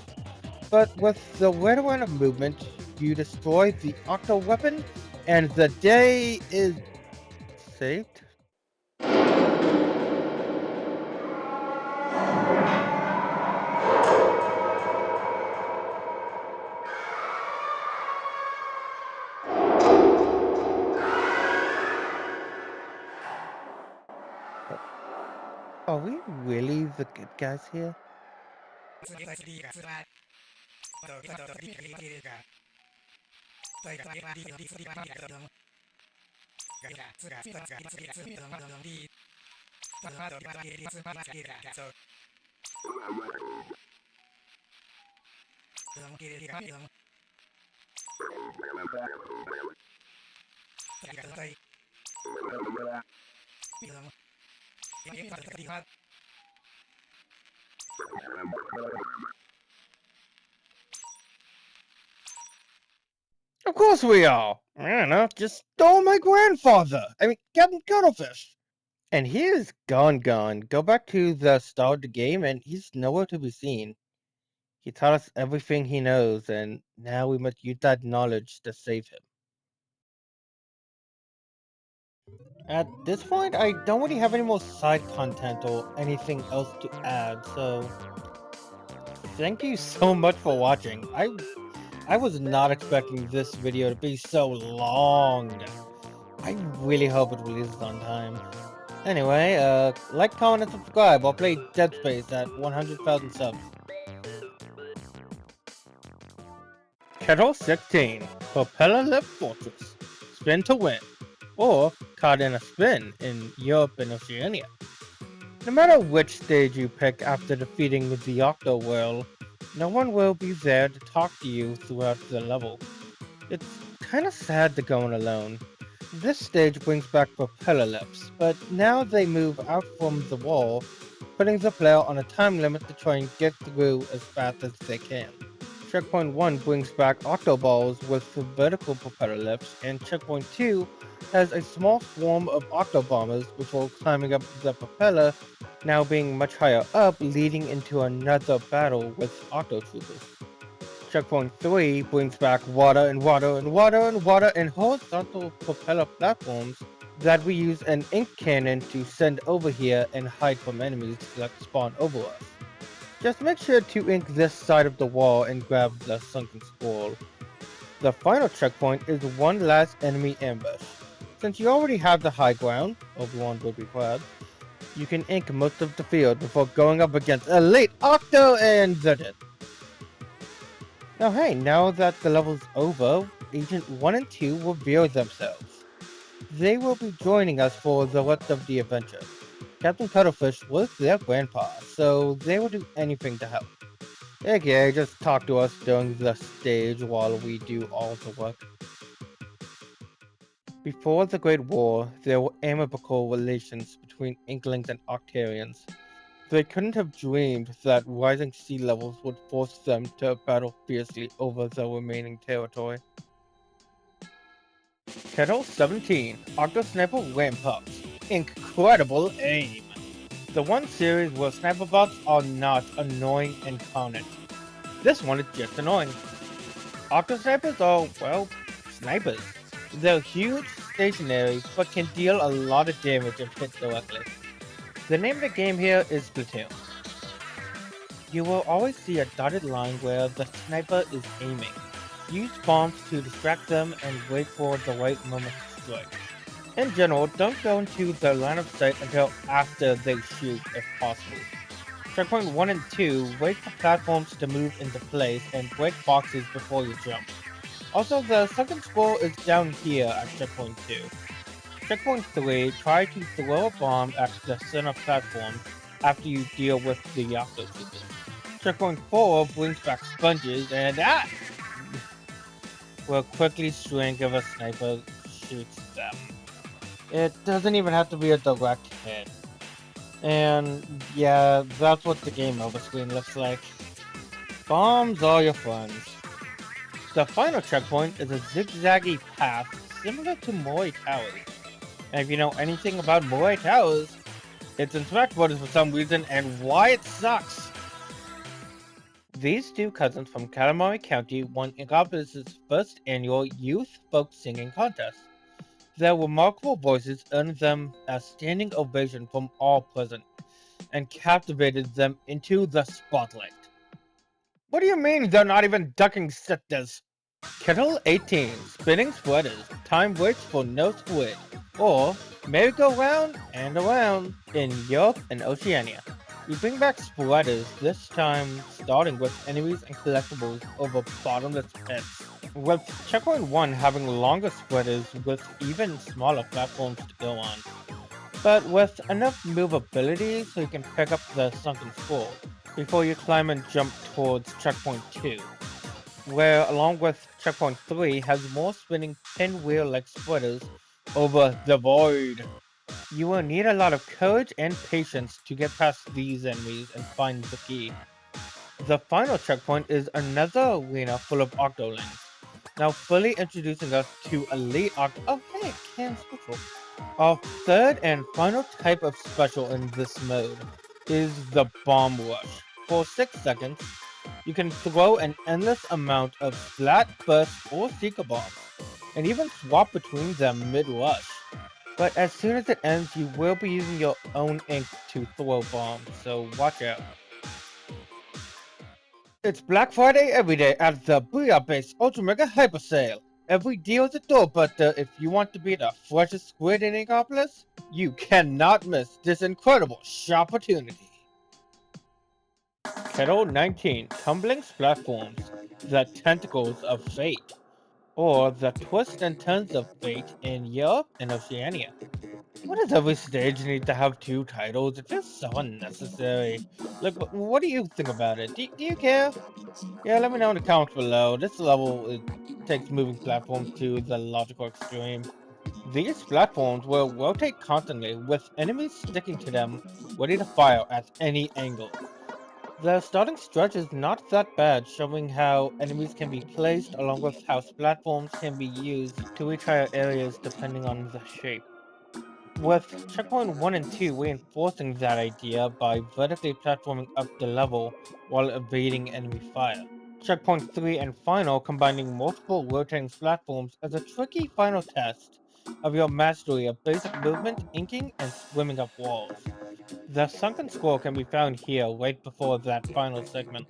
but with the right amount of movement, you destroy the Octo weapon, and the day is saved. Are we really the good guys here? Of course we are! I don't know, just stole my grandfather! Captain Cuttlefish! And he is gone. Go back to the start of the game and he's nowhere to be seen. He taught us everything he knows, and now we must use that knowledge to save him. At this point, I don't really have any more side content or anything else to add, so thank you so much for watching. I was not expecting this video to be so long. I really hope it releases on time. Anyway, like, comment, and subscribe. I'll play Dead Space at 100,000 subs. Kettle 16, Propeller Lift Fortress, Spin to Win, or Caught in a Spin in Europe and Oceania. No matter which stage you pick after defeating the Octo-Whirl, no one will be there to talk to you throughout the level. It's kinda sad to go in alone. This stage brings back propeller lifts, but now they move out from the wall, putting the player on a time limit to try and get through as fast as they can. Checkpoint 1 brings back Octoballs with vertical propeller lifts, and Checkpoint 2 has a small swarm of Octobombers before climbing up the propeller, now being much higher up, leading into another battle with Octotroopers. Checkpoint 3 brings back water and water and water and water and horizontal propeller platforms that we use an ink cannon to send over here and hide from enemies that spawn over us. Just make sure to ink this side of the wall and grab the sunken scroll. The final checkpoint is one last enemy ambush. Since you already have the high ground, Obi-Wan would be proud, you can ink most of the field before going up against Elite Octo and that's it. Now hey, now that the level's over, Agent 1 and 2 reveal themselves. They will be joining us for the rest of the adventure. Captain Cuttlefish was their grandpa, so they will do anything to help. AKA just talk to us during the stage while we do all the work. Before the Great War, there were amicable relations between Inklings and Octarians. They couldn't have dreamed that rising sea levels would force them to battle fiercely over the remaining territory. Kettle 17, Octo Sniper Ramparts. Incredible aim! The one series where sniper bots are not annoying incarnate. This one is just annoying. Octo Snipers are, well, snipers. They're huge, stationary, but can deal a lot of damage if hit directly. The name of the game here is Splatoon. You will always see a dotted line where the sniper is aiming. Use bombs to distract them and wait for the right moment to strike. In general, don't go into the line of sight until after they shoot if possible. Checkpoint 1 and 2, wait for platforms to move into place and break boxes before you jump. Also, the second scroll is down here at Checkpoint 2. Checkpoint 3, try to throw a bomb at the center platform after you deal with the Octotroopers. Checkpoint 4 brings back sponges and will quickly shrink if a sniper shoots them. It doesn't even have to be a direct hit. And yeah, that's what the game over screen looks like. Bombs are your friends. The final checkpoint is a zigzaggy path similar to Moai Towers. And if you know anything about Moai Towers, it's in Smash Bros. For some reason and why it sucks. These two cousins from Calamari County won Inkopolis' first annual Youth Folk Singing Contest. Their remarkable voices earned them a standing ovation from all present, and captivated them into the spotlight. What do you mean they're not even ducking sitters? Kettle 18, spinning sweaters, time waits for no squid, or merry-go-round and around in Europe and Oceania. We bring back spreaders, this time starting with enemies and collectibles over bottomless pits. With Checkpoint 1 having longer spreaders with even smaller platforms to go on. But with enough movability so you can pick up the sunken scroll before you climb and jump towards Checkpoint 2. Where along with Checkpoint 3 has more spinning pinwheel-like spreaders over the void. You will need a lot of courage and patience to get past these enemies and find the key. The final checkpoint is another arena full of Octolings, now fully introducing us to Elite Octo. Oh hey, Can Special. Our third and final type of special in this mode is the Bomb Rush. For 6 seconds, you can throw an endless amount of Splat, Burst, or Seeker bombs, and even swap between them mid-rush. But as soon as it ends, you will be using your own ink to throw bombs, so watch out. It's Black Friday every day at the Booyah Base Ultra Mega Hyper Sale. Every deal is a doorbuster if you want to be the freshest squid in Inkopolis. You cannot miss this incredible shopportunity. Kettle 19, Tumbling Platforms, the Tentacles of Fate, or the Twists and Turns of Fate in Europe and Oceania. Why does every stage need to have 2 titles? It's just so unnecessary. Look, what do you think about it? Do you care? Yeah, let me know in the comments below. This level takes moving platforms to the logical extreme. These platforms will rotate constantly, with enemies sticking to them, ready to fire at any angle. The starting stretch is not that bad, showing how enemies can be placed along with how platforms can be used to reach higher areas depending on the shape. With checkpoint 1 and 2 reinforcing that idea by vertically platforming up the level while evading enemy fire. Checkpoint 3 and final combining multiple rotating platforms as a tricky final test of your mastery of basic movement, inking, and swimming up walls. The sunken scroll can be found here right before that final segment.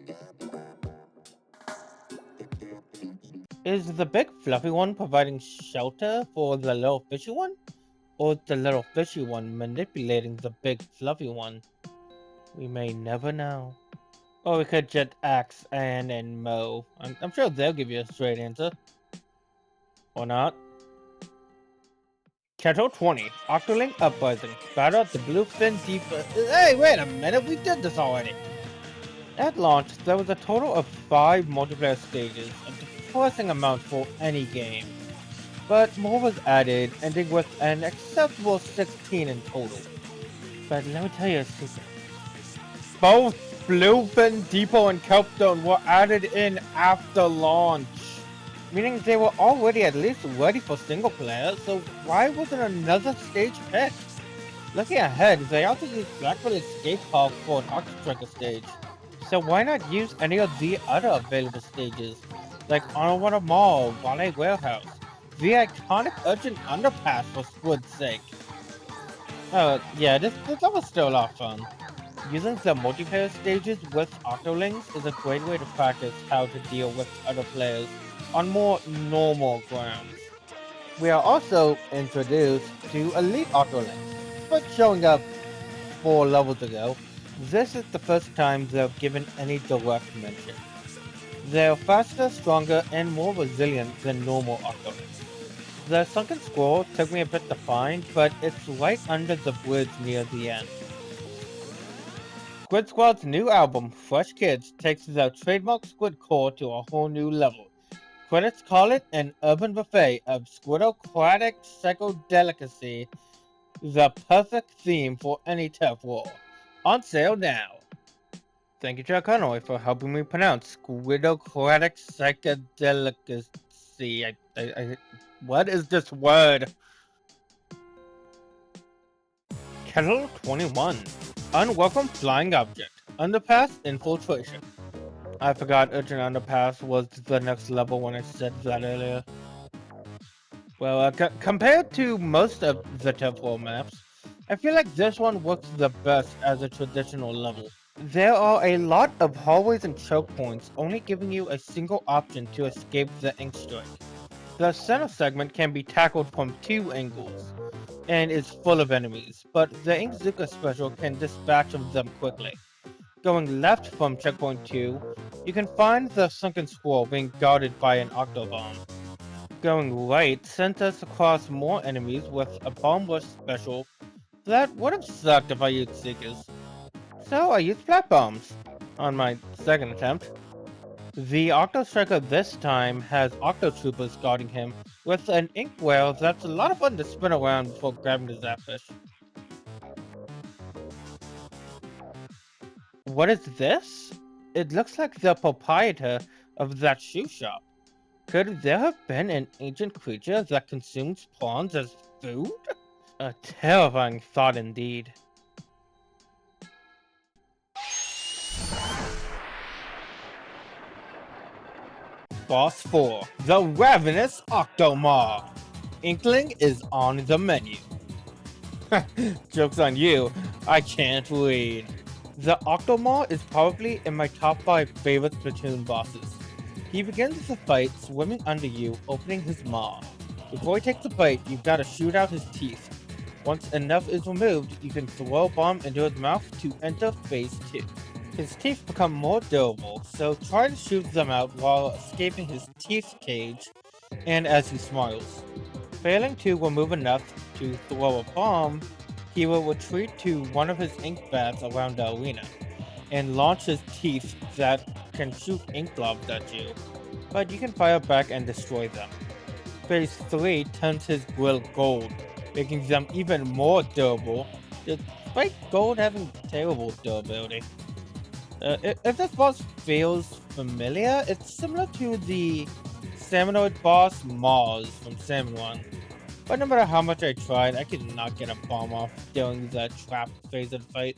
Is the big fluffy one providing shelter for the little fishy one? Or the little fishy one manipulating the big fluffy one? We may never know. Or we could just ask Anne and Mo. I'm sure they'll give you a straight answer. Or not. Chapter 20, Octoling Uprising. Battle at the Bluefin Deep... Hey, wait a minute, we did this already! At launch, there was a total of 5 multiplayer stages, a depressing amount for any game. But more was added, ending with an acceptable 16 in total. But let me tell you a secret. Both Bluefin Depot and Kelpstone were added in after launch, meaning they were already at least ready for single player, so why wasn't another stage picked? Looking ahead, they also used Blackbird Escape Hall for an Octotracker stage, so why not use any of the other available stages, like Underwater Mall, Ballet Warehouse, the iconic Urchin Underpass for Squid's sake. Yeah, this was still a lot of fun. Using the multiplayer stages with Octolings is a great way to practice how to deal with other players on more normal grounds. We are also introduced to Elite Octolings, but showing up 4 levels ago, this is the first time they've given any direct mention. They're faster, stronger, and more resilient than normal Octolings. The sunken scroll took me a bit to find, but it's right under the bridge near the end. Squid Squad's new album, Fresh Kids, takes their trademark squid core to a whole new level. Critics call it an urban buffet of squidocratic psychodelicacy, the perfect theme for any turf war. On sale now. Thank you, Jack Conroy, for helping me pronounce squidocratic psychodelicacy. What is this word? Kettle 21. Unwelcome Flying Object. Underpass Infiltration. I forgot Urchin Underpass was the next level when I said that earlier. Well, compared to most of the Temple maps, I feel like this one works the best as a traditional level. There are a lot of hallways and choke points, only giving you a single option to escape the ink strike. The center segment can be tackled from 2 angles, and is full of enemies, but the Inkzuka special can dispatch of them quickly. Going left from checkpoint 2, you can find the sunken scroll being guarded by an Octobomb. Going right sent us across more enemies with a bombless special that would have sucked if I used Seekers. So I used flat bombs on my second attempt. The Octo Striker this time has Octo Troopers guarding him with an ink whale that's a lot of fun to spin around before grabbing the Zapfish. What is this? It looks like the proprietor of that shoe shop. Could there have been an ancient creature that consumes prawns as food? A terrifying thought indeed. Boss 4, the Ravenous Octomar. Inkling is on the menu. Joke's on you, I can't read. The Octomar is probably in my top 5 favorite Splatoon bosses. He begins the fight swimming under you, opening his maw. Before he takes a bite, you've got to shoot out his teeth. Once enough is removed, you can throw a bomb into his mouth to enter phase 2. His teeth become more durable, so try to shoot them out while escaping his teeth cage and as he smiles. Failing to remove enough to throw a bomb, he will retreat to one of his ink baths around the arena, and launch his teeth that can shoot ink globs at you, but you can fire back and destroy them. Phase 3 turns his grill gold, making them even more durable, despite gold having terrible durability. If this boss feels familiar, it's similar to the Salmonoid boss Mars from Salmon 1. But no matter how much I tried, I could not get a bomb off during the trap phase of the fight.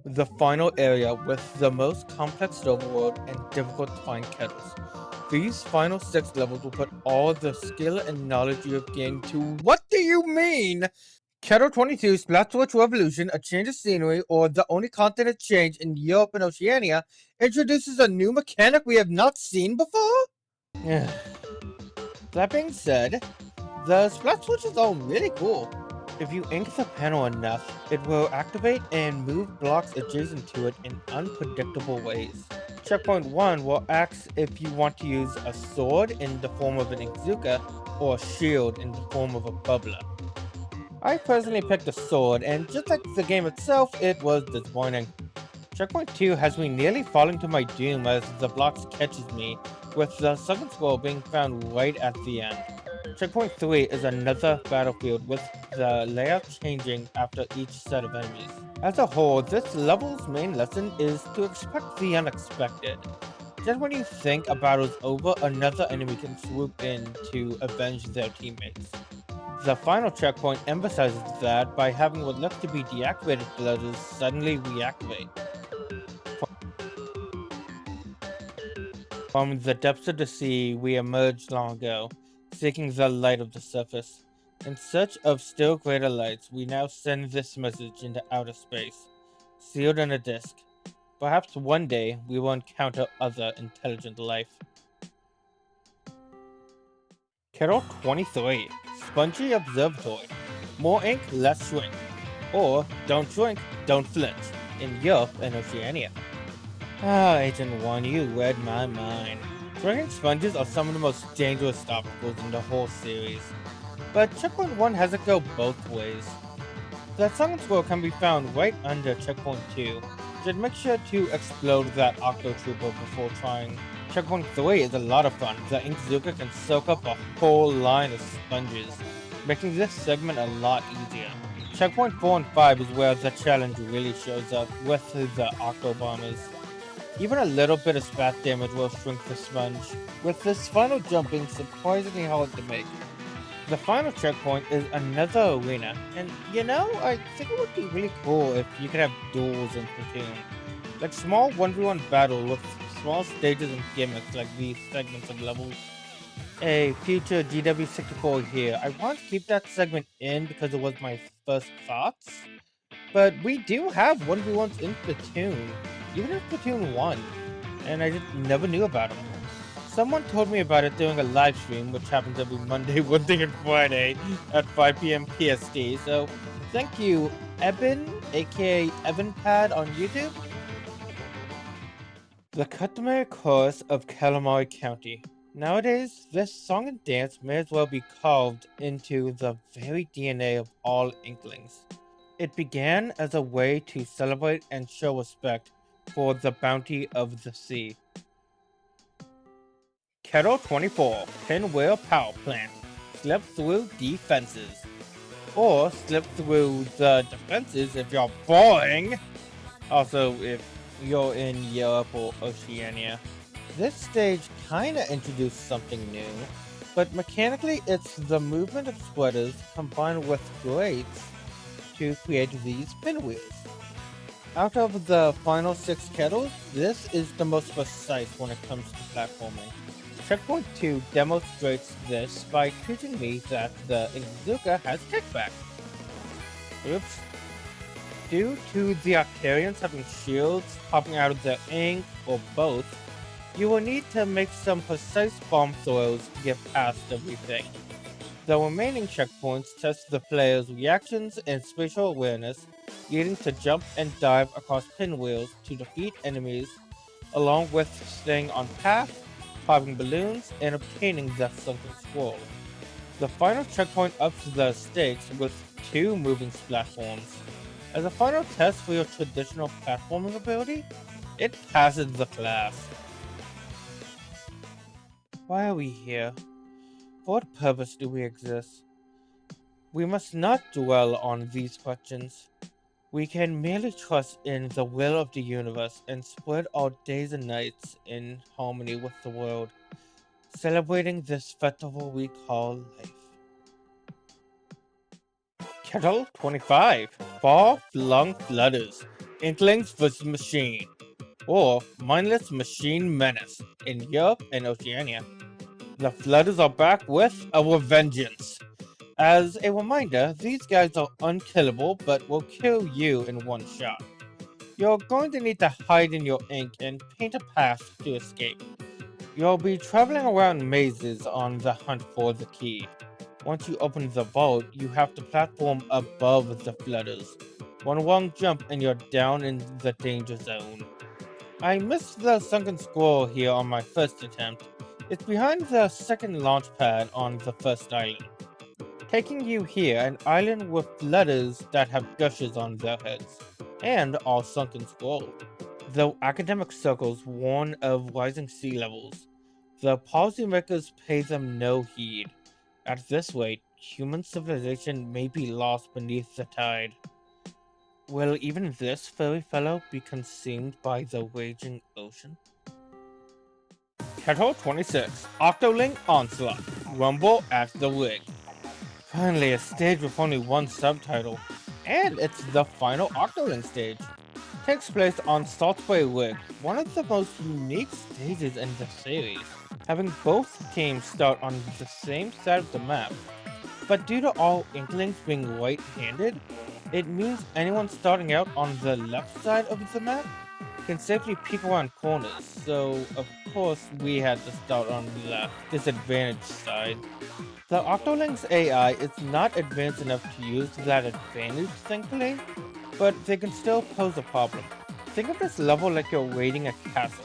The final area with the most complex overworld and difficult to find kettles. These final 6 levels will put all the skill and knowledge you have gained to— What do you mean? Kettle 22 Splatoon Revolution, a change of scenery, or the only continent change in Europe and Oceania, introduces a new mechanic we have not seen before? That being said, the Splatoon is all really cool. If you ink the panel enough, it will activate and move blocks adjacent to it in unpredictable ways. Checkpoint 1 will ask if you want to use a sword in the form of an Inkzuka or a shield in the form of a bubbler. I personally picked a sword, and just like the game itself, it was disappointing. Checkpoint 2 has me nearly falling to my doom as the blocks catches me, with the second scroll being found right at the end. Checkpoint 3 is another battlefield with the layout changing after each set of enemies. As a whole, this level's main lesson is to expect the unexpected. Just when you think a battle's over, another enemy can swoop in to avenge their teammates. The final checkpoint emphasizes that by having what looks to be deactivated floaters suddenly reactivate. From the depths of the sea, we emerged long ago, seeking the light of the surface. In search of still greater lights, we now send this message into outer space, sealed in a disk. Perhaps one day we will encounter other intelligent life. Carol 23, Spongy Observatory. More ink, less shrink. Or, don't shrink, don't flinch, in Europe and Oceania. Agent 1, you read my mind. Drinking sponges are some of the most dangerous obstacles in the whole series. But Checkpoint 1 has it go both ways. The second scroll can be found right under Checkpoint 2. Just make sure to explode that Octo Trooper before trying. Checkpoint 3 is a lot of fun. The Inkzuka can soak up a whole line of sponges, making this segment a lot easier. Checkpoint 4 and 5 is where the challenge really shows up with the Octo Bombers. Even a little bit of spat damage will shrink the sponge, with this final jump being surprisingly hard to make. The final checkpoint is another arena, and you know, I think it would be really cool if you could have duels in Splatoon. Like small 1v1 battles with small stages and gimmicks like these segments of levels. A future GW64 here. I want to keep that segment in because it was my first thoughts. But we do have 1v1s in Splatoon, even in Splatoon 1, and I just never knew about them. Someone told me about it during a live stream, which happens every Monday, Wednesday, and Friday at 5 p.m. PST, so thank you, Eben, aka EvanPad on YouTube. The customary chorus of Calamari County. Nowadays, this song and dance may as well be carved into the very DNA of all Inklings. It began as a way to celebrate and show respect for the bounty of the sea. Kettle 24, Pinwheel Power Plant. Slip through defenses. Or slip through the defenses if you're boring. Also, if you're in Europe or Oceania. This stage kinda introduced something new, but mechanically it's the movement of sweaters combined with grates to create these pinwheels. Out of the final 6 kettles, this is the most precise when it comes to platforming. Checkpoint 2 demonstrates this by teaching me that the Inkzuka has kickback. Oops. Due to the Arcarians having shields popping out of their ink, or both, you will need to make some precise bomb throws to get past everything. The remaining checkpoints test the player's reactions and spatial awareness, needing to jump and dive across pinwheels to defeat enemies, along with staying on path, popping balloons, and obtaining the sunken scroll. The final checkpoint ups the stakes with 2 moving platforms. As a final test for your traditional platforming ability, it passes the class. Why are we here? For what purpose do we exist? We must not dwell on these questions. We can merely trust in the will of the universe and spread our days and nights in harmony with the world, celebrating this festival we call life. Kettle 25. Far-flung flutters. Inklings vs. Machine. Or Mindless Machine Menace in Europe and Oceania. The Flutters are back with a revengeance. As a reminder, these guys are unkillable but will kill you in one shot. You're going to need to hide in your ink and paint a path to escape. You'll be traveling around mazes on the hunt for the key. Once you open the vault, you have to platform above the flutters. One wrong jump and you're down in the danger zone. I missed the sunken scroll here on my first attempt. It's behind the second launch pad on the first island. Taking you here, an island with flutters that have gushes on their heads, and all sunken scroll. Though academic circles warn of rising sea levels, the policymakers pay them no heed. At this rate, human civilization may be lost beneath the tide. Will even this furry fellow be consumed by the raging ocean? Kettle 26, Octoling Onslaught, Rumble at the Rig. Finally, a stage with only one subtitle, and it's the final Octoling stage. Takes place on Saltway Rig, one of the most unique stages in the series, having both teams start on the same side of the map. But due to all Inklings being right-handed, it means anyone starting out on the left side of the map can safely peek around corners, so of course we had to start on the disadvantaged side. The Octoling's AI is not advanced enough to use that advantage, thankfully, but they can still pose a problem. Think of this level like you're raiding a castle.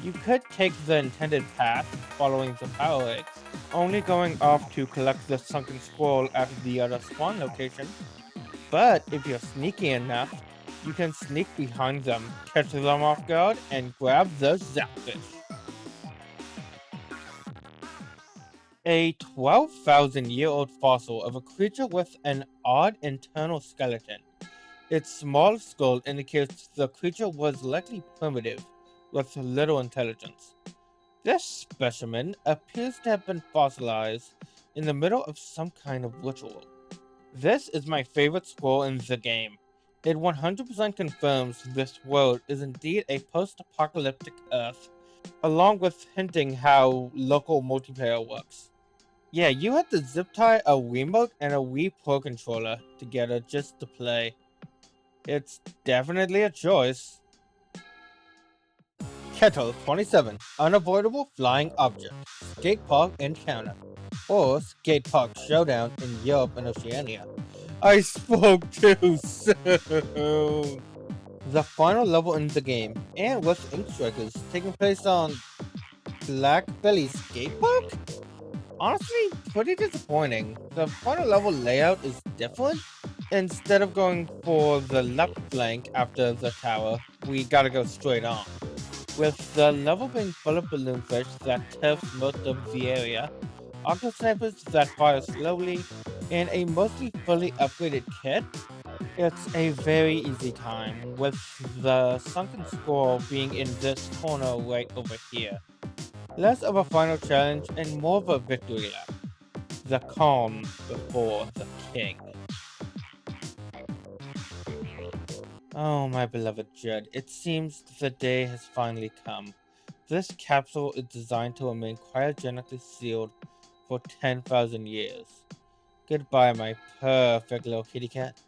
You could take the intended path, following the power eggs, only going off to collect the sunken scroll at the other spawn location. But if you're sneaky enough, you can sneak behind them, catch them off guard, and grab the zapfish. A 12,000-year-old fossil of a creature with an odd internal skeleton. Its small skull indicates the creature was likely primitive, with little intelligence. This specimen appears to have been fossilized in the middle of some kind of ritual. This is my favorite scroll in the game. It 100% confirms this world is indeed a post-apocalyptic Earth, along with hinting how local multiplayer works. Yeah, you had to zip tie a Wiimote and a Wii Pro controller together just to play. It's definitely a choice. Kettle 27, Unavoidable Flying Object, Skate Park Encounter, or Skate Park Showdown in Europe and Oceania. I spoke too soon! The final level in the game, and with ink strikers, taking place on Black Belly Skate Park? Honestly, pretty disappointing. The final level layout is different. Instead of going for the left flank after the tower, we gotta go straight on. With the level being full of balloon fish that turfs most of the area, octo snipers that fire slowly, and a mostly fully upgraded kit, it's a very easy time, with the sunken scroll being in this corner right over here. Less of a final challenge and more of a victory lap. The calm before the king. Oh, my beloved Judd, it seems the day has finally come. This capsule is designed to remain cryogenically sealed for 10,000 years. Goodbye, my perfect little kitty cat.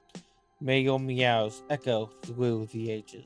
May your meows echo through the ages.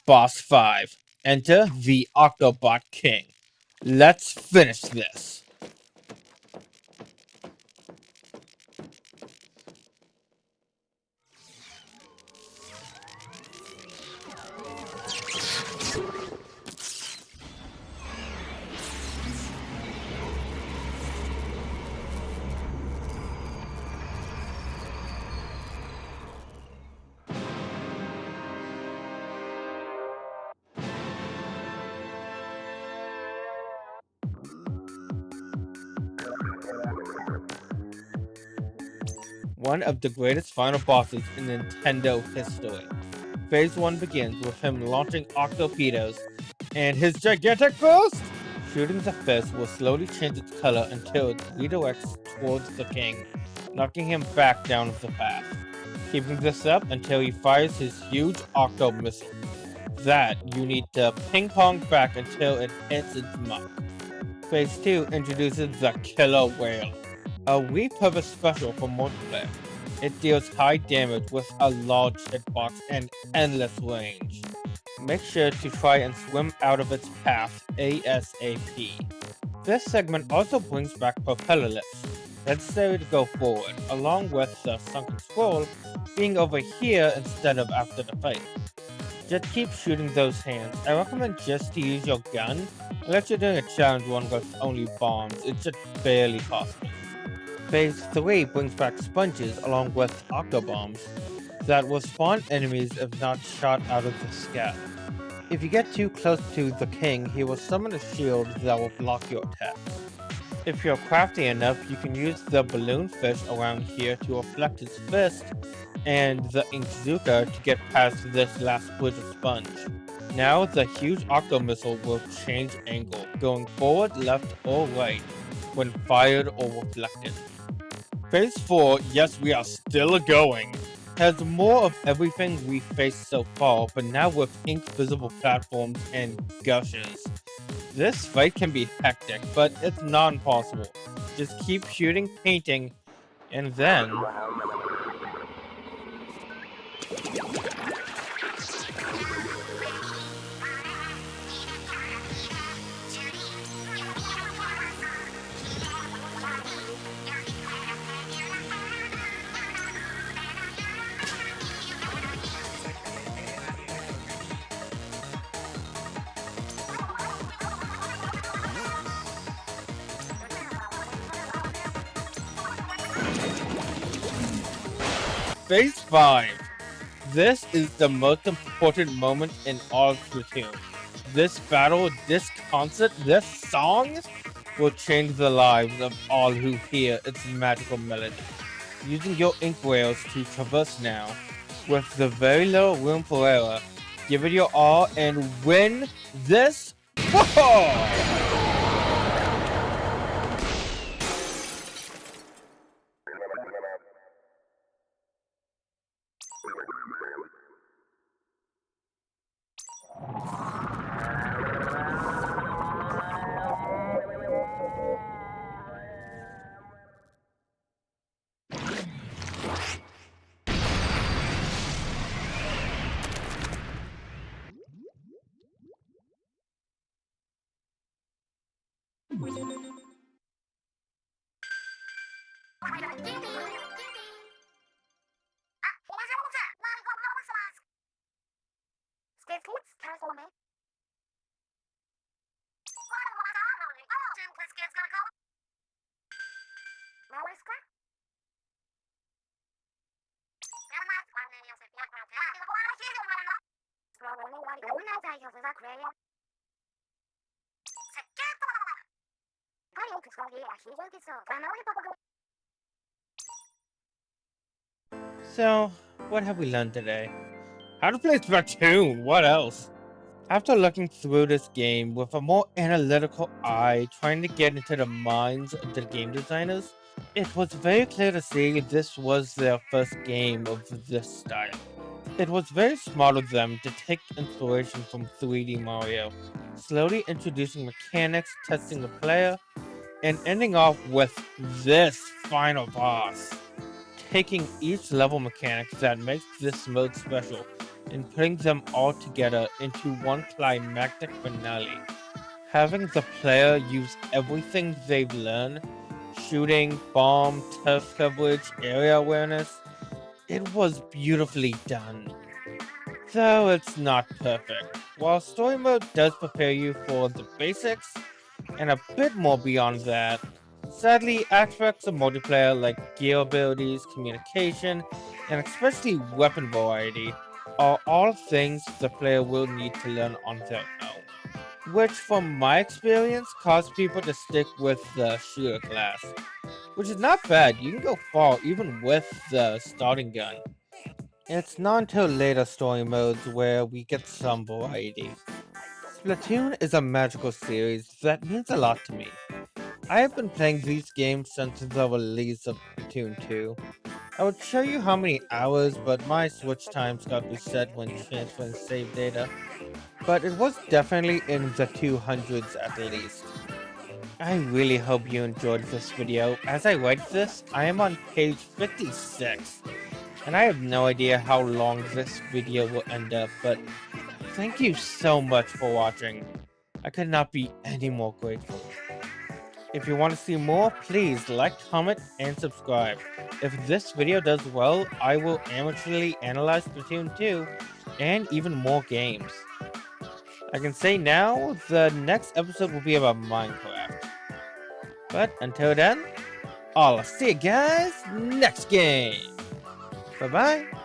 Boss 5. Enter the Octobot King. Let's finish this. One of the greatest final bosses in Nintendo history. Phase 1 begins with him launching Octopedos and his gigantic boost! Shooting the fist will slowly change its color until it redirects towards the king, knocking him back down the path. Keeping this up until he fires his huge Octo missile. That you need to ping pong back until it hits its mark. Phase 2 introduces the Killer Whale, a repurposed special for multiplayer. It deals high damage with a large hitbox and endless range. Make sure to try and swim out of its path ASAP. This segment also brings back propeller lifts, necessary to go forward, along with the sunken scroll being over here instead of after the fight. Just keep shooting those hands. I recommend just to use your gun, unless you're doing a challenge one with only bombs, it's just barely possible. Phase 3 brings back sponges along with octobombs that will spawn enemies if not shot out of the sky. If you get too close to the king, he will summon a shield that will block your attacks. If you're crafty enough, you can use the balloon fish around here to reflect his fist and the Inkzuka to get past this last bridge of sponge. Now the huge octo missile will change angle, going forward, left, or right when fired or reflected. Phase 4, yes we are still going, has more of everything we faced so far, but now with ink-visible platforms and gushes. This fight can be hectic, but it's not impossible. Just keep shooting, painting, and then... Phase 5. This is the most important moment in all of Splatoon. This battle, this concert, this song will change the lives of all who hear its magical melody. Using your ink rails to traverse now, with the very little room for error, give it your all and win this war! So, what have we learned today? How to play Splatoon, what else? After looking through this game with a more analytical eye, trying to get into the minds of the game designers, it was very clear to see this was their first game of this style. It was very smart of them to take inspiration from 3D Mario, slowly introducing mechanics, testing the player, and ending off with this final boss. Taking each level mechanics that makes this mode special and putting them all together into one climactic finale. Having the player use everything they've learned, shooting, bomb, turf coverage, area awareness, it was beautifully done. Though it's not perfect. While story mode does prepare you for the basics, and a bit more beyond that, sadly aspects of multiplayer like gear abilities, communication, and especially weapon variety are all things the player will need to learn on their own. Which from my experience caused people to stick with the shooter class. Which is not bad, you can go far even with the starting gun. It's not until later story modes where we get some variety. Splatoon is a magical series that means a lot to me. I have been playing these games since the release of Splatoon 2. I would show you how many hours, but my Switch times got reset when transferring save data. But it was definitely in the 200s at least. I really hope you enjoyed this video. As I write this, I am on page 56. And I have no idea how long this video will end up, but thank you so much for watching. I could not be any more grateful. If you want to see more, please like, comment, and subscribe. If this video does well, I will amateurly analyze Splatoon 2 and even more games. I can say now, the next episode will be about Minecraft. But until then, I'll see you guys next game. Bye bye.